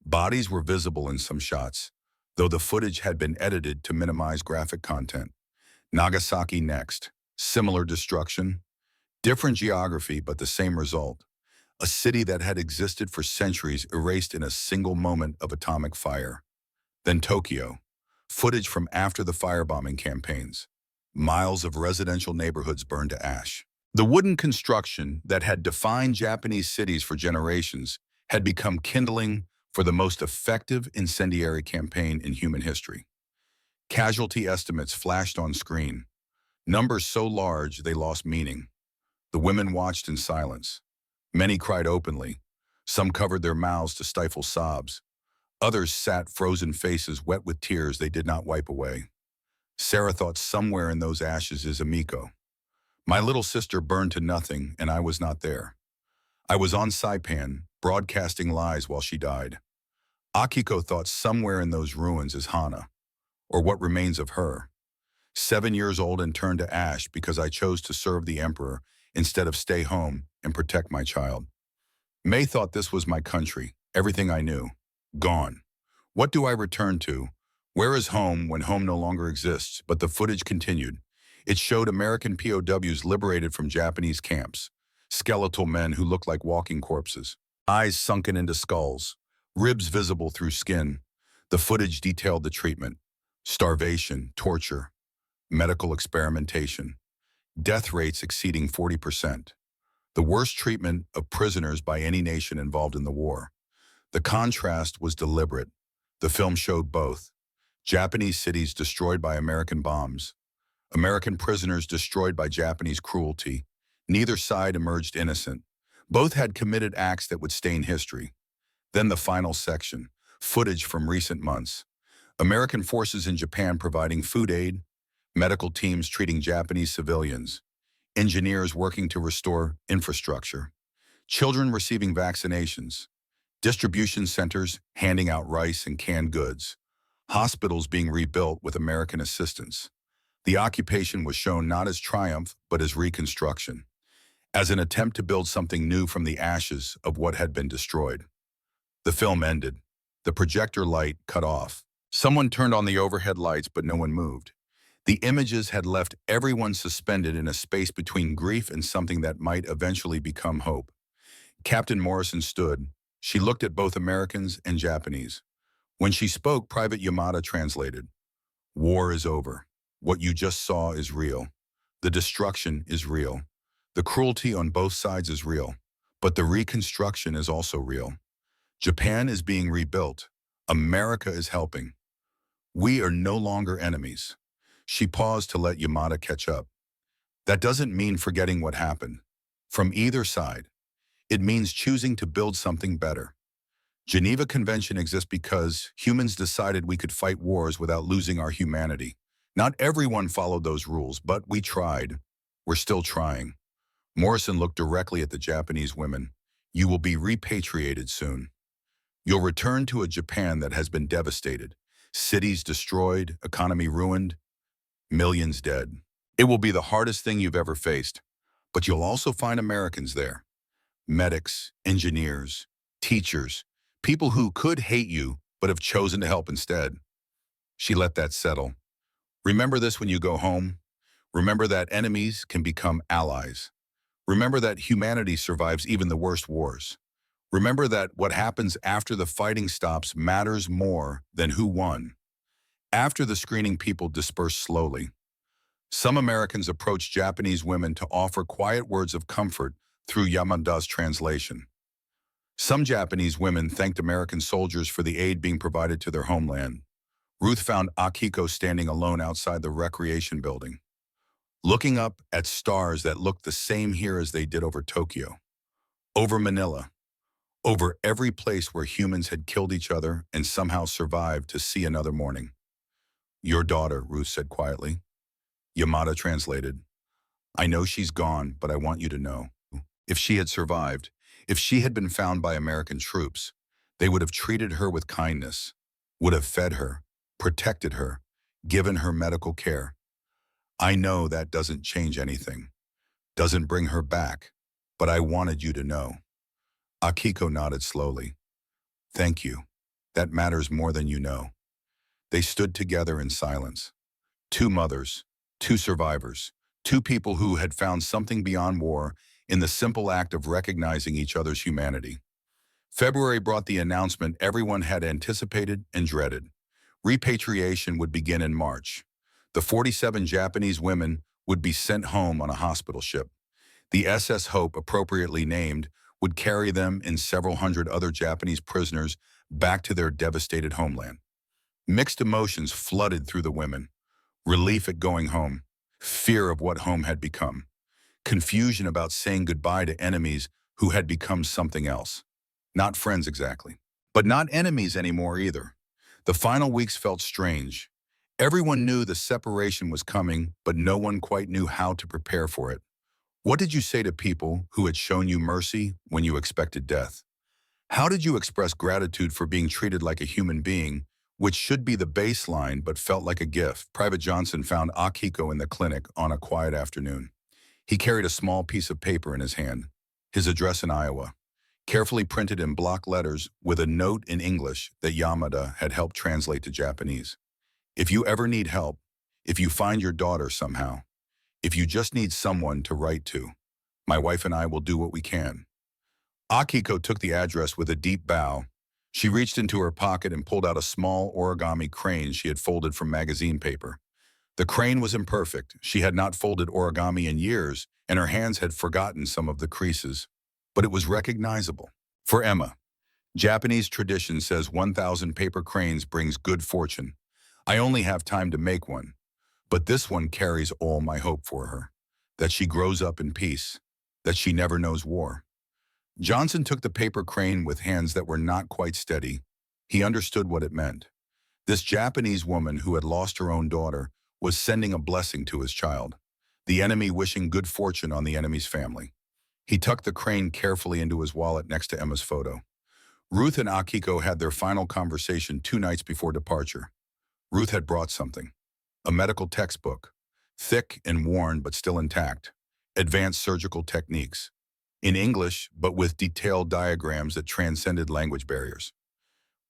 Bodies were visible in some shots, though the footage had been edited to minimize graphic content. Nagasaki next. Similar destruction. Different geography, but the same result. A city that had existed for centuries erased in a single moment of atomic fire. Then Tokyo. Footage from after the firebombing campaigns. Miles of residential neighborhoods burned to ash. The wooden construction that had defined Japanese cities for generations had become kindling for the most effective incendiary campaign in human history. Casualty estimates flashed on screen. Numbers so large they lost meaning. The women watched in silence. Many cried openly. Some covered their mouths to stifle sobs. Others sat frozen faces wet with tears they did not wipe away. Sarah thought somewhere in those ashes is Amiko. My little sister burned to nothing, and I was not there. I was on Saipan, broadcasting lies while she died. Akiko thought somewhere in those ruins is Hana, or what remains of her. 7 years old and turned to ash because I chose to serve the emperor instead of stay home and protect my child. May thought this was my country, everything I knew. Gone. What do I return to? Where is home when home no longer exists? But the footage continued. It showed American POWs liberated from Japanese camps, skeletal men who looked like walking corpses, eyes sunken into skulls, ribs visible through skin. The footage detailed the treatment: starvation, torture, medical experimentation, death rates exceeding 40%. The worst treatment of prisoners by any nation involved in the war. The contrast was deliberate. The film showed both: Japanese cities destroyed by American bombs, American prisoners destroyed by Japanese cruelty. Neither side emerged innocent. Both had committed acts that would stain history. Then the final section, footage from recent months. American forces in Japan providing food aid, medical teams treating Japanese civilians, engineers working to restore infrastructure, children receiving vaccinations, distribution centers handing out rice and canned goods, hospitals being rebuilt with American assistance. The occupation was shown not as triumph, but as reconstruction, as an attempt to build something new from the ashes of what had been destroyed. The film ended. The projector light cut off. Someone turned on the overhead lights, but no one moved. The images had left everyone suspended in a space between grief and something that might eventually become hope. Captain Morrison stood. She looked at both Americans and Japanese. When she spoke, Private Yamada translated. War is over. What you just saw is real. The destruction is real. The cruelty on both sides is real. But the reconstruction is also real. Japan is being rebuilt. America is helping. We are no longer enemies. She paused to let Yamada catch up. That doesn't mean forgetting what happened. From either side, it means choosing to build something better. Geneva Convention exists because humans decided we could fight wars without losing our humanity. Not everyone followed those rules, but we tried. We're still trying. Morrison looked directly at the Japanese women. You will be repatriated soon. You'll return to a Japan that has been devastated. Cities destroyed, economy ruined, millions dead. It will be the hardest thing you've ever faced, but you'll also find Americans there. Medics, engineers, teachers, people who could hate you but have chosen to help instead. She let that settle. Remember this when you go home. Remember that enemies can become allies. Remember that humanity survives even the worst wars. Remember that what happens after the fighting stops matters more than who won. After the screening, people dispersed slowly. Some Americans approached Japanese women to offer quiet words of comfort through Yamada's translation. Some Japanese women thanked American soldiers for the aid being provided to their homeland. Ruth found Akiko standing alone outside the recreation building, looking up at stars that looked the same here as they did over Tokyo, over Manila, over every place where humans had killed each other and somehow survived to see another morning. Your daughter, Ruth said quietly. Yamada translated. I know she's gone, but I want you to know. If she had survived, if she had been found by American troops, they would have treated her with kindness, would have fed her, protected her, given her medical care. I know that doesn't change anything, doesn't bring her back, but I wanted you to know. Akiko nodded slowly. Thank you. That matters more than you know. They stood together in silence. Two mothers, two survivors, two people who had found something beyond war in the simple act of recognizing each other's humanity. February brought the announcement everyone had anticipated and dreaded. Repatriation would begin in March. The 47 Japanese women would be sent home on a hospital ship. The SS Hope, appropriately named, would carry them and several hundred other Japanese prisoners back to their devastated homeland. Mixed emotions flooded through the women. Relief at going home, fear of what home had become, confusion about saying goodbye to enemies who had become something else. Not friends exactly, but not enemies anymore either. The final weeks felt strange. Everyone knew the separation was coming, but no one quite knew how to prepare for it. What did you say to people who had shown you mercy when you expected death? How did you express gratitude for being treated like a human being which should be the baseline but felt like a gift. Private Johnson found Akiko in the clinic on a quiet afternoon. He carried a small piece of paper in his hand, his address in Iowa, carefully printed in block letters with a note in English that Yamada had helped translate to Japanese. If you ever need help, if you find your daughter somehow, if you just need someone to write to, my wife and I will do what we can. Akiko took the address with a deep bow. She reached into her pocket and pulled out a small origami crane she had folded from magazine paper. The crane was imperfect. She had not folded origami in years, and her hands had forgotten some of the creases. But it was recognizable. For Emma, Japanese tradition says 1,000 paper cranes brings good fortune. I only have time to make one, but this one carries all my hope for her, that she grows up in peace, that she never knows war. Johnson took the paper crane with hands that were not quite steady. He understood what it meant. This Japanese woman who had lost her own daughter was sending a blessing to his child, the enemy wishing good fortune on the enemy's family. He tucked the crane carefully into his wallet next to Emma's photo. Ruth and Akiko had their final conversation 2 nights before departure. Ruth had brought something, a medical textbook, thick and worn but still intact, advanced surgical techniques, in English but with detailed diagrams that transcended language barriers.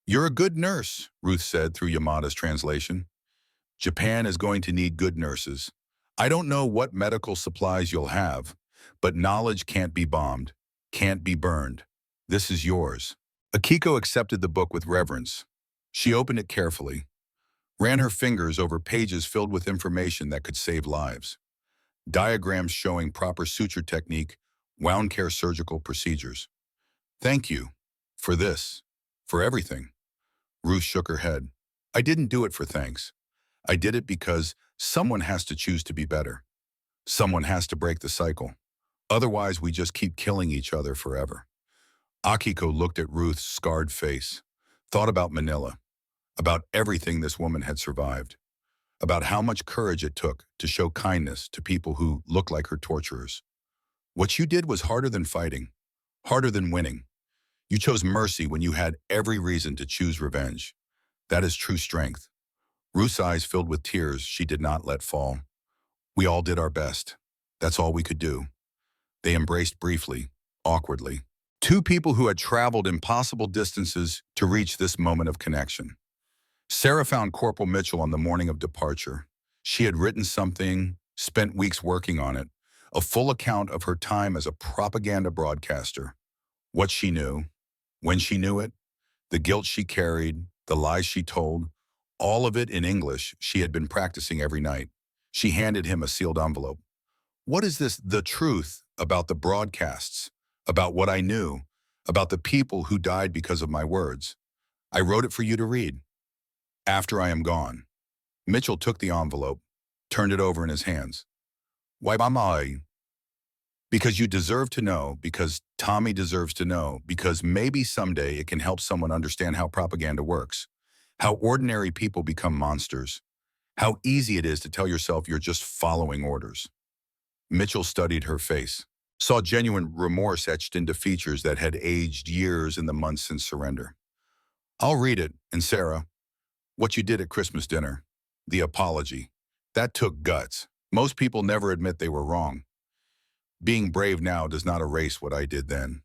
"You're a good nurse," Ruth said through Yamada's translation. "Japan is going to need good nurses. I don't know what medical supplies you'll have, but knowledge can't be bombed, can't be burned. This is yours." Akiko accepted the book with reverence. She opened it carefully, ran her fingers over pages filled with information that could save lives. Diagrams showing proper suture technique, wound care surgical procedures. "Thank you for this, for everything." Ruth shook her head. "I didn't do it for thanks. I did it because someone has to choose to be better. Someone has to break the cycle. Otherwise, we just keep killing each other forever." Akiko looked at Ruth's scarred face, thought about Manila, about everything this woman had survived, about how much courage it took to show kindness to people who looked like her torturers. "What you did was harder than fighting, harder than winning. You chose mercy when you had every reason to choose revenge. That is true strength." Ruth's eyes filled with tears she did not let fall. "We all did our best. That's all we could do." They embraced briefly, awkwardly. Two people who had traveled impossible distances to reach this moment of connection. Sarah found Corporal Mitchell on the morning of departure. She had written something, spent weeks working on it, a full account of her time as a propaganda broadcaster. What she knew, when she knew it, the guilt she carried, the lies she told, all of it in English she had been practicing every night. She handed him a sealed envelope. "What is this, the truth about the broadcasts, about what I knew, about the people who died because of my words? I wrote it for you to read. After I am gone." Mitchell took the envelope, turned it over in his hands. "Why, Mama?" "Because you deserve to know, because Tommy deserves to know, because maybe someday it can help someone understand how propaganda works, how ordinary people become monsters, how easy it is to tell yourself you're just following orders." Mitchell studied her face, saw genuine remorse etched into features that had aged years in the months since surrender. "I'll read it, and Sarah, what you did at Christmas dinner, the apology, that took guts. Most people never admit they were wrong. Being brave now does not erase what I did then.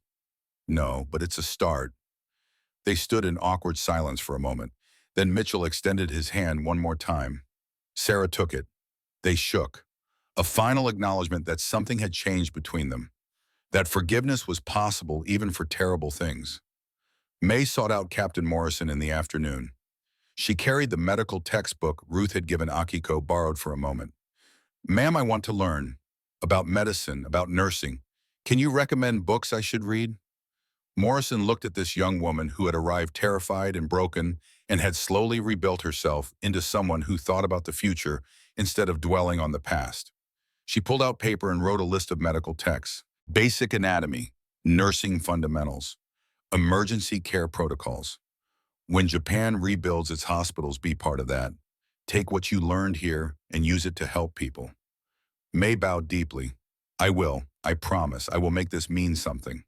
No, but it's a start." They stood in awkward silence for a moment. Then Mitchell extended his hand one more time. Sarah took it. They shook. A final acknowledgement that something had changed between them, that forgiveness was possible even for terrible things. May sought out Captain Morrison in the afternoon. She carried the medical textbook Ruth had given Akiko, borrowed for a moment. "Ma'am, I want to learn about medicine, about nursing. Can you recommend books I should read?" Morrison looked at this young woman who had arrived terrified and broken and had slowly rebuilt herself into someone who thought about the future instead of dwelling on the past. She pulled out paper and wrote a list of medical texts: basic anatomy, nursing fundamentals, emergency care protocols. When Japan rebuilds its hospitals, be part of that. Take what you learned here and use it to help people. May bowed deeply. "I will, I promise, I will make this mean something."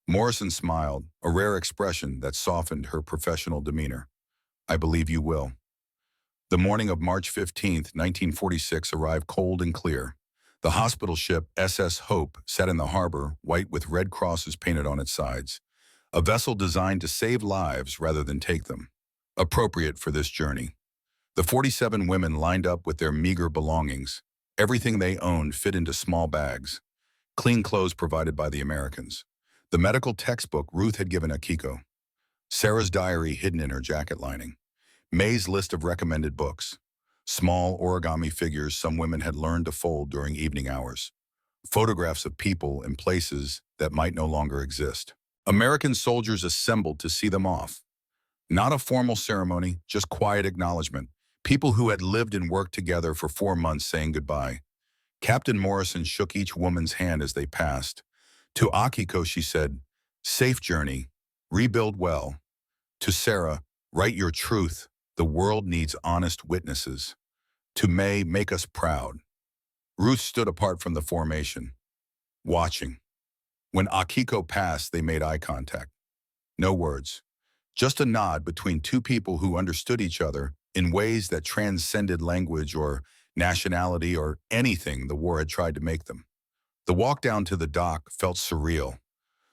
Morrison smiled, a rare expression that softened her professional demeanor. I believe you will. The morning of March 15th, 1946 arrived cold and clear. The hospital ship SS Hope sat in the harbor, white with red crosses painted on its sides, a vessel designed to save lives rather than take them. Appropriate for this journey. The 47 women lined up with their meager belongings. Everything they owned fit into small bags. Clean clothes provided by the Americans. The medical textbook Ruth had given Akiko. Sarah's diary hidden in her jacket lining. May's list of recommended books. Small origami figures some women had learned to fold during evening hours. Photographs of people and places that might no longer exist. American soldiers assembled to see them off. Not a formal ceremony, just quiet acknowledgement. People who had lived and worked together for 4 months saying goodbye. Captain Morrison shook each woman's hand as they passed. To Akiko, she said, "Safe journey. Rebuild well." To Sarah, "Write your truth. The world needs honest witnesses." To May, "Make us proud." Ruth stood apart from the formation, watching. When Akiko passed, they made eye contact. No words. Just a nod between two people who understood each other in ways that transcended language or nationality or anything the war had tried to make them. The walk down to the dock felt surreal.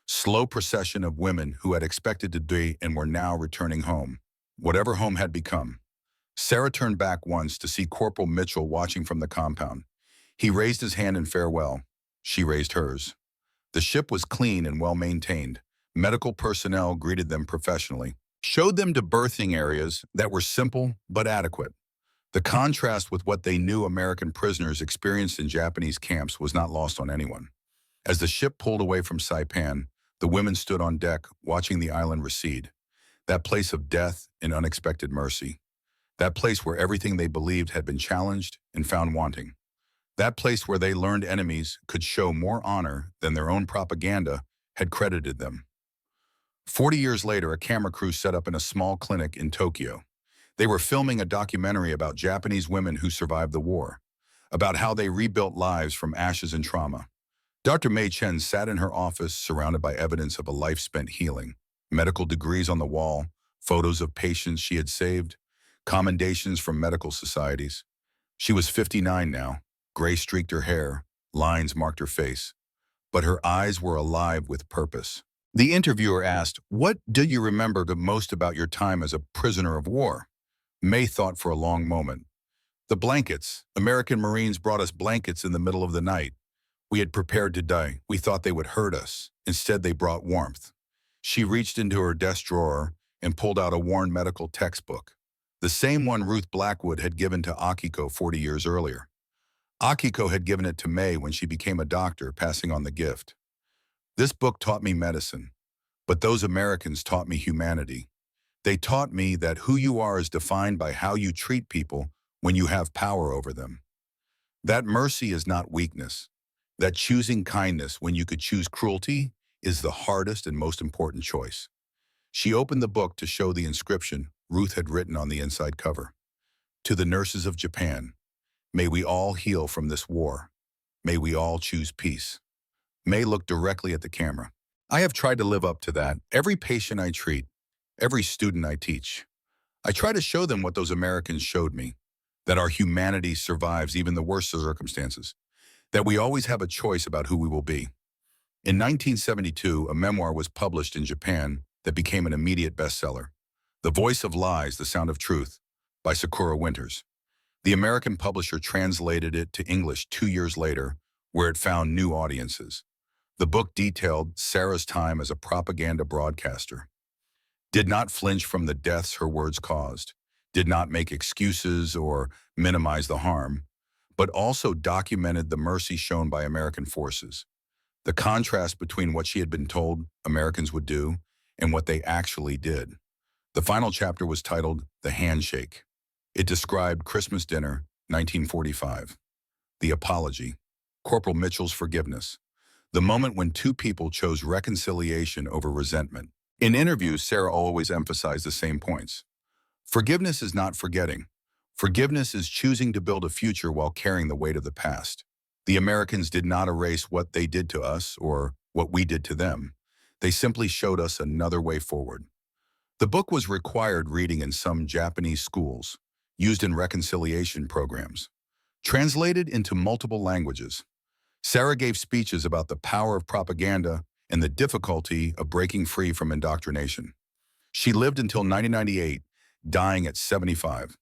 Slow procession of women who had expected to be and were now returning home, whatever home had become. Sarah turned back once to see Corporal Mitchell watching from the compound. He raised his hand in farewell. She raised hers. The ship was clean and well-maintained. Medical personnel greeted them professionally, showed them to berthing areas that were simple but adequate. The contrast with what they knew American prisoners experienced in Japanese camps was not lost on anyone. As the ship pulled away from Saipan, the women stood on deck, watching the island recede. That place of death and unexpected mercy. That place where everything they believed had been challenged and found wanting. That place where they learned enemies could show more honor than their own propaganda had credited them. 40 years later, a camera crew set up in a small clinic in Tokyo. They were filming a documentary about Japanese women who survived the war, about how they rebuilt lives from ashes and trauma. Dr. Mei Chen sat in her office surrounded by evidence of a life spent healing, medical degrees on the wall, photos of patients she had saved, commendations from medical societies. She was 59 now, gray streaked her hair, lines marked her face, but her eyes were alive with purpose. The interviewer asked, "What do you remember the most about your time as a prisoner of war?" May thought for a long moment. "The blankets. American Marines brought us blankets in the middle of the night. We had prepared to die. We thought they would hurt us. Instead, they brought warmth." She reached into her desk drawer and pulled out a worn medical textbook, the same one Ruth Blackwood had given to Akiko 40 years earlier. Akiko had given it to May when she became a doctor, passing on the gift. "This book taught me medicine, but those Americans taught me humanity. They taught me that who you are is defined by how you treat people when you have power over them. That mercy is not weakness. That choosing kindness when you could choose cruelty is the hardest and most important choice." She opened the book to show the inscription Ruth had written on the inside cover. "To the nurses of Japan, may we all heal from this war. May we all choose peace." May looked directly at the camera. "I have tried to live up to that. Every patient I treat, every student I teach. I try to show them what those Americans showed me, that our humanity survives even the worst of circumstances, that we always have a choice about who we will be." In 1972, a memoir was published in Japan that became an immediate bestseller. The Voice of Lies, The Sound of Truth, by Sakura Winters. The American publisher translated it to English 2 years later, where it found new audiences. The book detailed Sarah's time as a propaganda broadcaster. Did not flinch from the deaths her words caused, did not make excuses or minimize the harm, but also documented the mercy shown by American forces. The contrast between what she had been told Americans would do and what they actually did. The final chapter was titled The Handshake. It described Christmas dinner, 1945. The apology, Corporal Mitchell's forgiveness, the moment when two people chose reconciliation over resentment. In interviews, Sarah always emphasized the same points. Forgiveness is not forgetting. Forgiveness is choosing to build a future while carrying the weight of the past. The Americans did not erase what they did to us or what we did to them. They simply showed us another way forward. The book was required reading in some Japanese schools, used in reconciliation programs, translated into multiple languages. Sarah gave speeches about the power of propaganda and the difficulty of breaking free from indoctrination. She lived until 1998, dying at 75.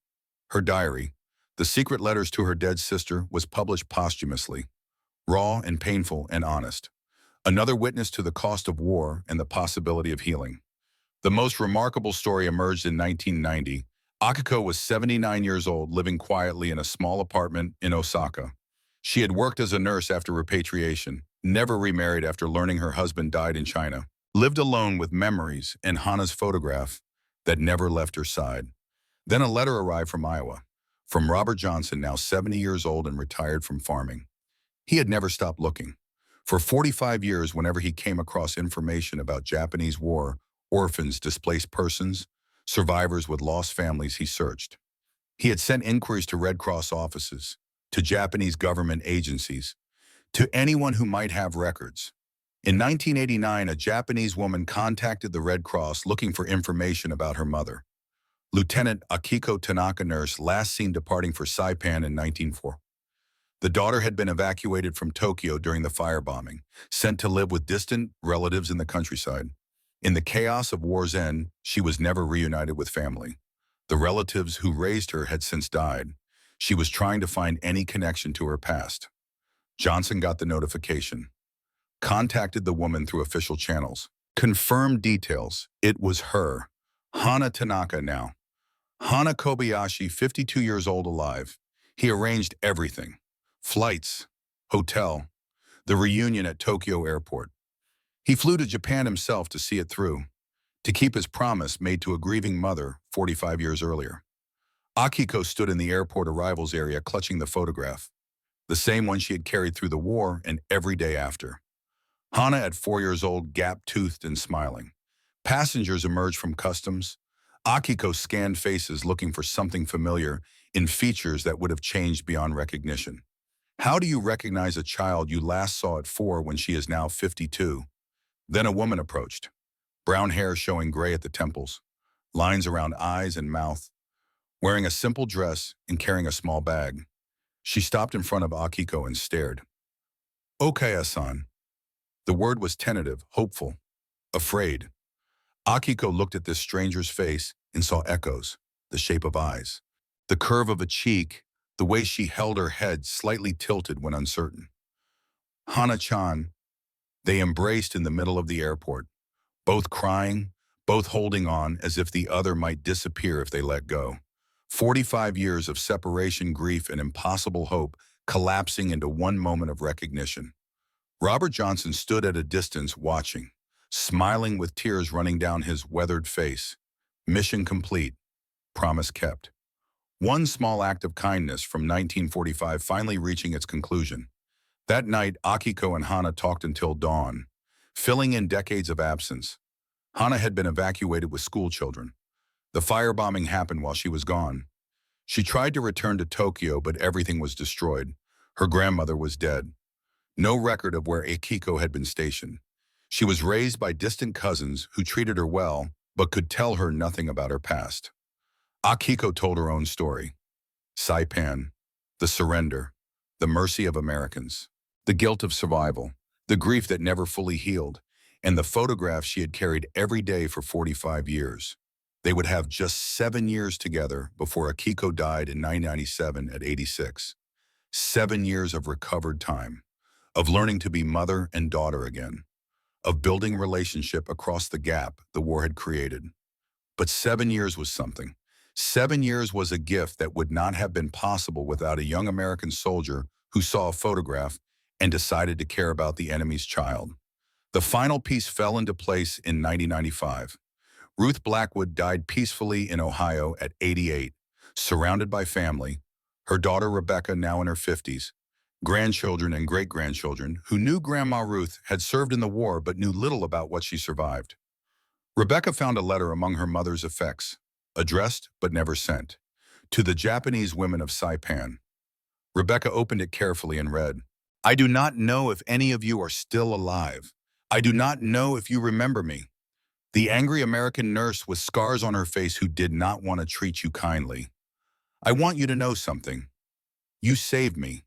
Her diary, The Secret Letters to Her Dead Sister, was published posthumously, raw and painful and honest. Another witness to the cost of war and the possibility of healing. The most remarkable story emerged in 1990. Akiko was 79 years old, living quietly in a small apartment in Osaka. She had worked as a nurse after repatriation, never remarried after learning her husband died in China, lived alone with memories and Hana's photograph that never left her side. Then a letter arrived from Iowa, from Robert Johnson, now 70 years old and retired from farming. He had never stopped looking. For 45 years, whenever he came across information about Japanese war, orphans, displaced persons, survivors with lost families, he searched. He had sent inquiries to Red Cross offices, to Japanese government agencies, to anyone who might have records. In 1989, a Japanese woman contacted the Red Cross looking for information about her mother. Lieutenant Akiko Tanaka, nurse, last seen departing for Saipan in 1904. The daughter had been evacuated from Tokyo during the firebombing, sent to live with distant relatives in the countryside. In the chaos of war's end, she was never reunited with family. The relatives who raised her had since died. She was trying to find any connection to her past. Johnson got the notification, contacted the woman through official channels, confirmed details. It was her, Hana Tanaka now. Hana Kobayashi, 52 years old, alive. He arranged everything. Flights, hotel, the reunion at Tokyo airport. He flew to Japan himself to see it through, to keep his promise made to a grieving mother 45 years earlier. Akiko stood in the airport arrivals area clutching the photograph, the same one she had carried through the war and every day after. Hana, at 4 years old, gap-toothed and smiling. Passengers emerged from customs. Akiko scanned faces looking for something familiar in features that would have changed beyond recognition. How do you recognize a child you last saw at 4 when she is now 52? Then a woman approached, brown hair showing gray at the temples, lines around eyes and mouth, wearing a simple dress and carrying a small bag. She stopped in front of Akiko and stared. "Okaya-san." The word was tentative, hopeful, afraid. Akiko looked at this stranger's face and saw echoes, the shape of eyes, the curve of a cheek, the way she held her head slightly tilted when uncertain. "Hana-chan." They embraced in the middle of the airport, both crying, both holding on as if the other might disappear if they let go. 45 years of separation, grief, and impossible hope collapsing into one moment of recognition. Robert Johnson stood at a distance watching, smiling with tears running down his weathered face. Mission complete. Promise kept. One small act of kindness from 1945 finally reaching its conclusion. That night, Akiko and Hana talked until dawn, filling in decades of absence. Hana had been evacuated with school children. The firebombing happened while she was gone. She tried to return to Tokyo, but everything was destroyed. Her grandmother was dead. No record of where Akiko had been stationed. She was raised by distant cousins who treated her well, but could tell her nothing about her past. Akiko told her own story. Saipan, the surrender, the mercy of Americans, the guilt of survival, the grief that never fully healed, and the photographs she had carried every day for 45 years. They would have just 7 years together before Akiko died in 1997 at 86. 7 years of recovered time, of learning to be mother and daughter again, of building relationship across the gap the war had created. But 7 years was something. 7 years was a gift that would not have been possible without a young American soldier who saw a photograph and decided to care about the enemy's child. The final piece fell into place in 1995. Ruth Blackwood died peacefully in Ohio at 88, surrounded by family, her daughter Rebecca now in her 50s, grandchildren and great-grandchildren who knew Grandma Ruth had served in the war but knew little about what she survived. Rebecca found a letter among her mother's effects, addressed but never sent, to the Japanese women of Saipan. Rebecca opened it carefully and read, "I do not know if any of you are still alive. I do not know if you remember me. The angry American nurse with scars on her face who did not want to treat you kindly. I want you to know something. You saved me,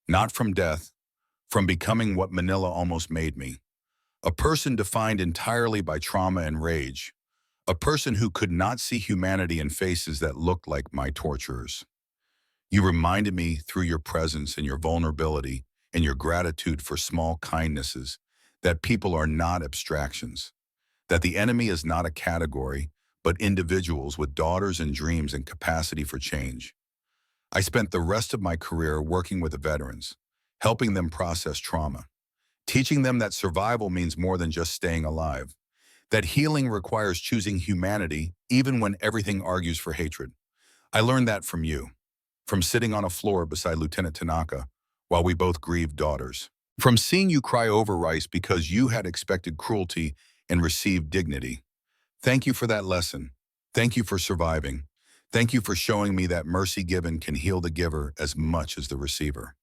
not from death, from becoming what Manila almost made me. A person defined entirely by trauma and rage. A person who could not see humanity in faces that looked like my torturers. You reminded me through your presence and your vulnerability and your gratitude for small kindnesses that people are not abstractions, that the enemy is not a category, but individuals with daughters and dreams and capacity for change. I spent the rest of my career working with the veterans, helping them process trauma, teaching them that survival means more than just staying alive, that healing requires choosing humanity even when everything argues for hatred. I learned that from you, from sitting on a floor beside Lieutenant Tanaka while we both grieved daughters, from seeing you cry over rice because you had expected cruelty and received dignity. Thank you for that lesson. Thank you for surviving. Thank you for showing me that mercy given can heal the giver as much as the receiver.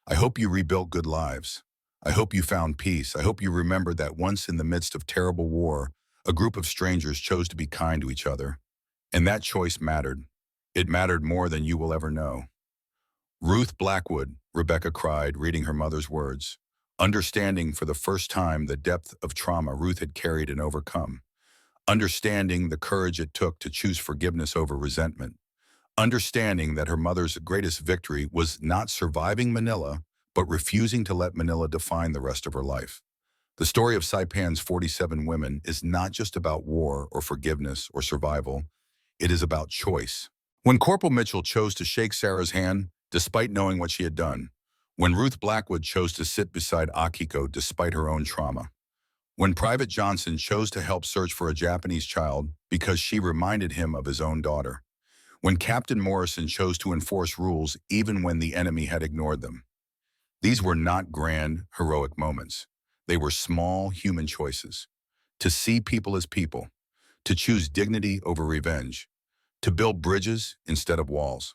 I hope you rebuilt good lives. I hope you found peace. I hope you remembered that once in the midst of terrible war, a group of strangers chose to be kind to each other. And that choice mattered. It mattered more than you will ever know. Ruth Blackwood, Rebecca cried, reading her mother's words, understanding for the first time the depth of trauma Ruth had carried and overcome, understanding the courage it took to choose forgiveness over resentment, understanding that her mother's greatest victory was not surviving Manila, but refusing to let Manila define the rest of her life. The story of Saipan's 47 women is not just about war or forgiveness or survival. It is about choice. When Corporal Mitchell chose to shake Sarah's hand, despite knowing what she had done, when Ruth Blackwood chose to sit beside Akiko despite her own trauma, when Private Johnson chose to help search for a Japanese child because she reminded him of his own daughter, when Captain Morrison chose to enforce rules even when the enemy had ignored them. These were not grand, heroic moments. They were small human choices. To see people as people, to choose dignity over revenge, to build bridges instead of walls.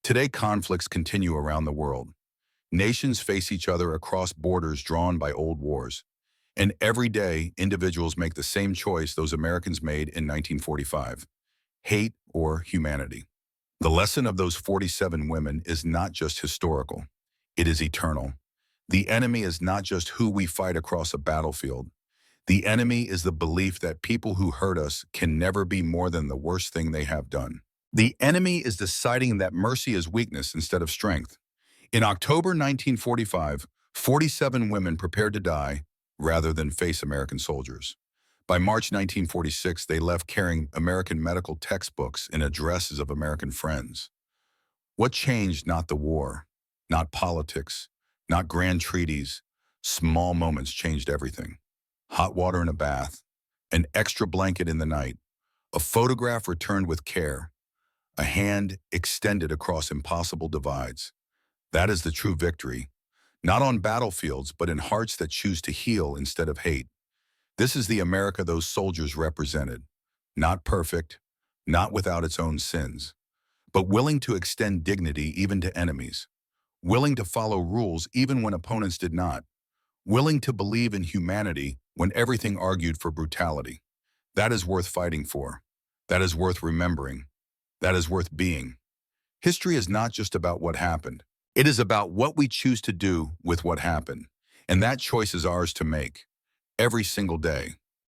Today, conflicts continue around the world. Nations face each other across borders drawn by old wars. And every day, individuals make the same choice those Americans made in 1945, hate or humanity. The lesson of those 47 women is not just historical, it is eternal. The enemy is not just who we fight across a battlefield. The enemy is the belief that people who hurt us can never be more than the worst thing they have done. The enemy is deciding that mercy is weakness instead of strength. In October 1945, 47 women prepared to die rather than face American soldiers. By March 1946, they left carrying American medical textbooks and addresses of American friends. What changed? Not the war, not politics, not grand treaties. Small moments changed everything. Hot water in a bath, an extra blanket in the night, a photograph returned with care, a hand extended across impossible divides. That is the true victory, not on battlefields, but in hearts that choose to heal instead of hate. This is the America those soldiers represented, not perfect, not without its own sins, but willing to extend dignity even to enemies, willing to follow rules even when opponents did not, willing to believe in humanity when everything argued for brutality. That is worth fighting for. That is worth remembering. That is worth being. History is not just about what happened. It is about what we choose to do with what happened. And that choice is ours to make every single day.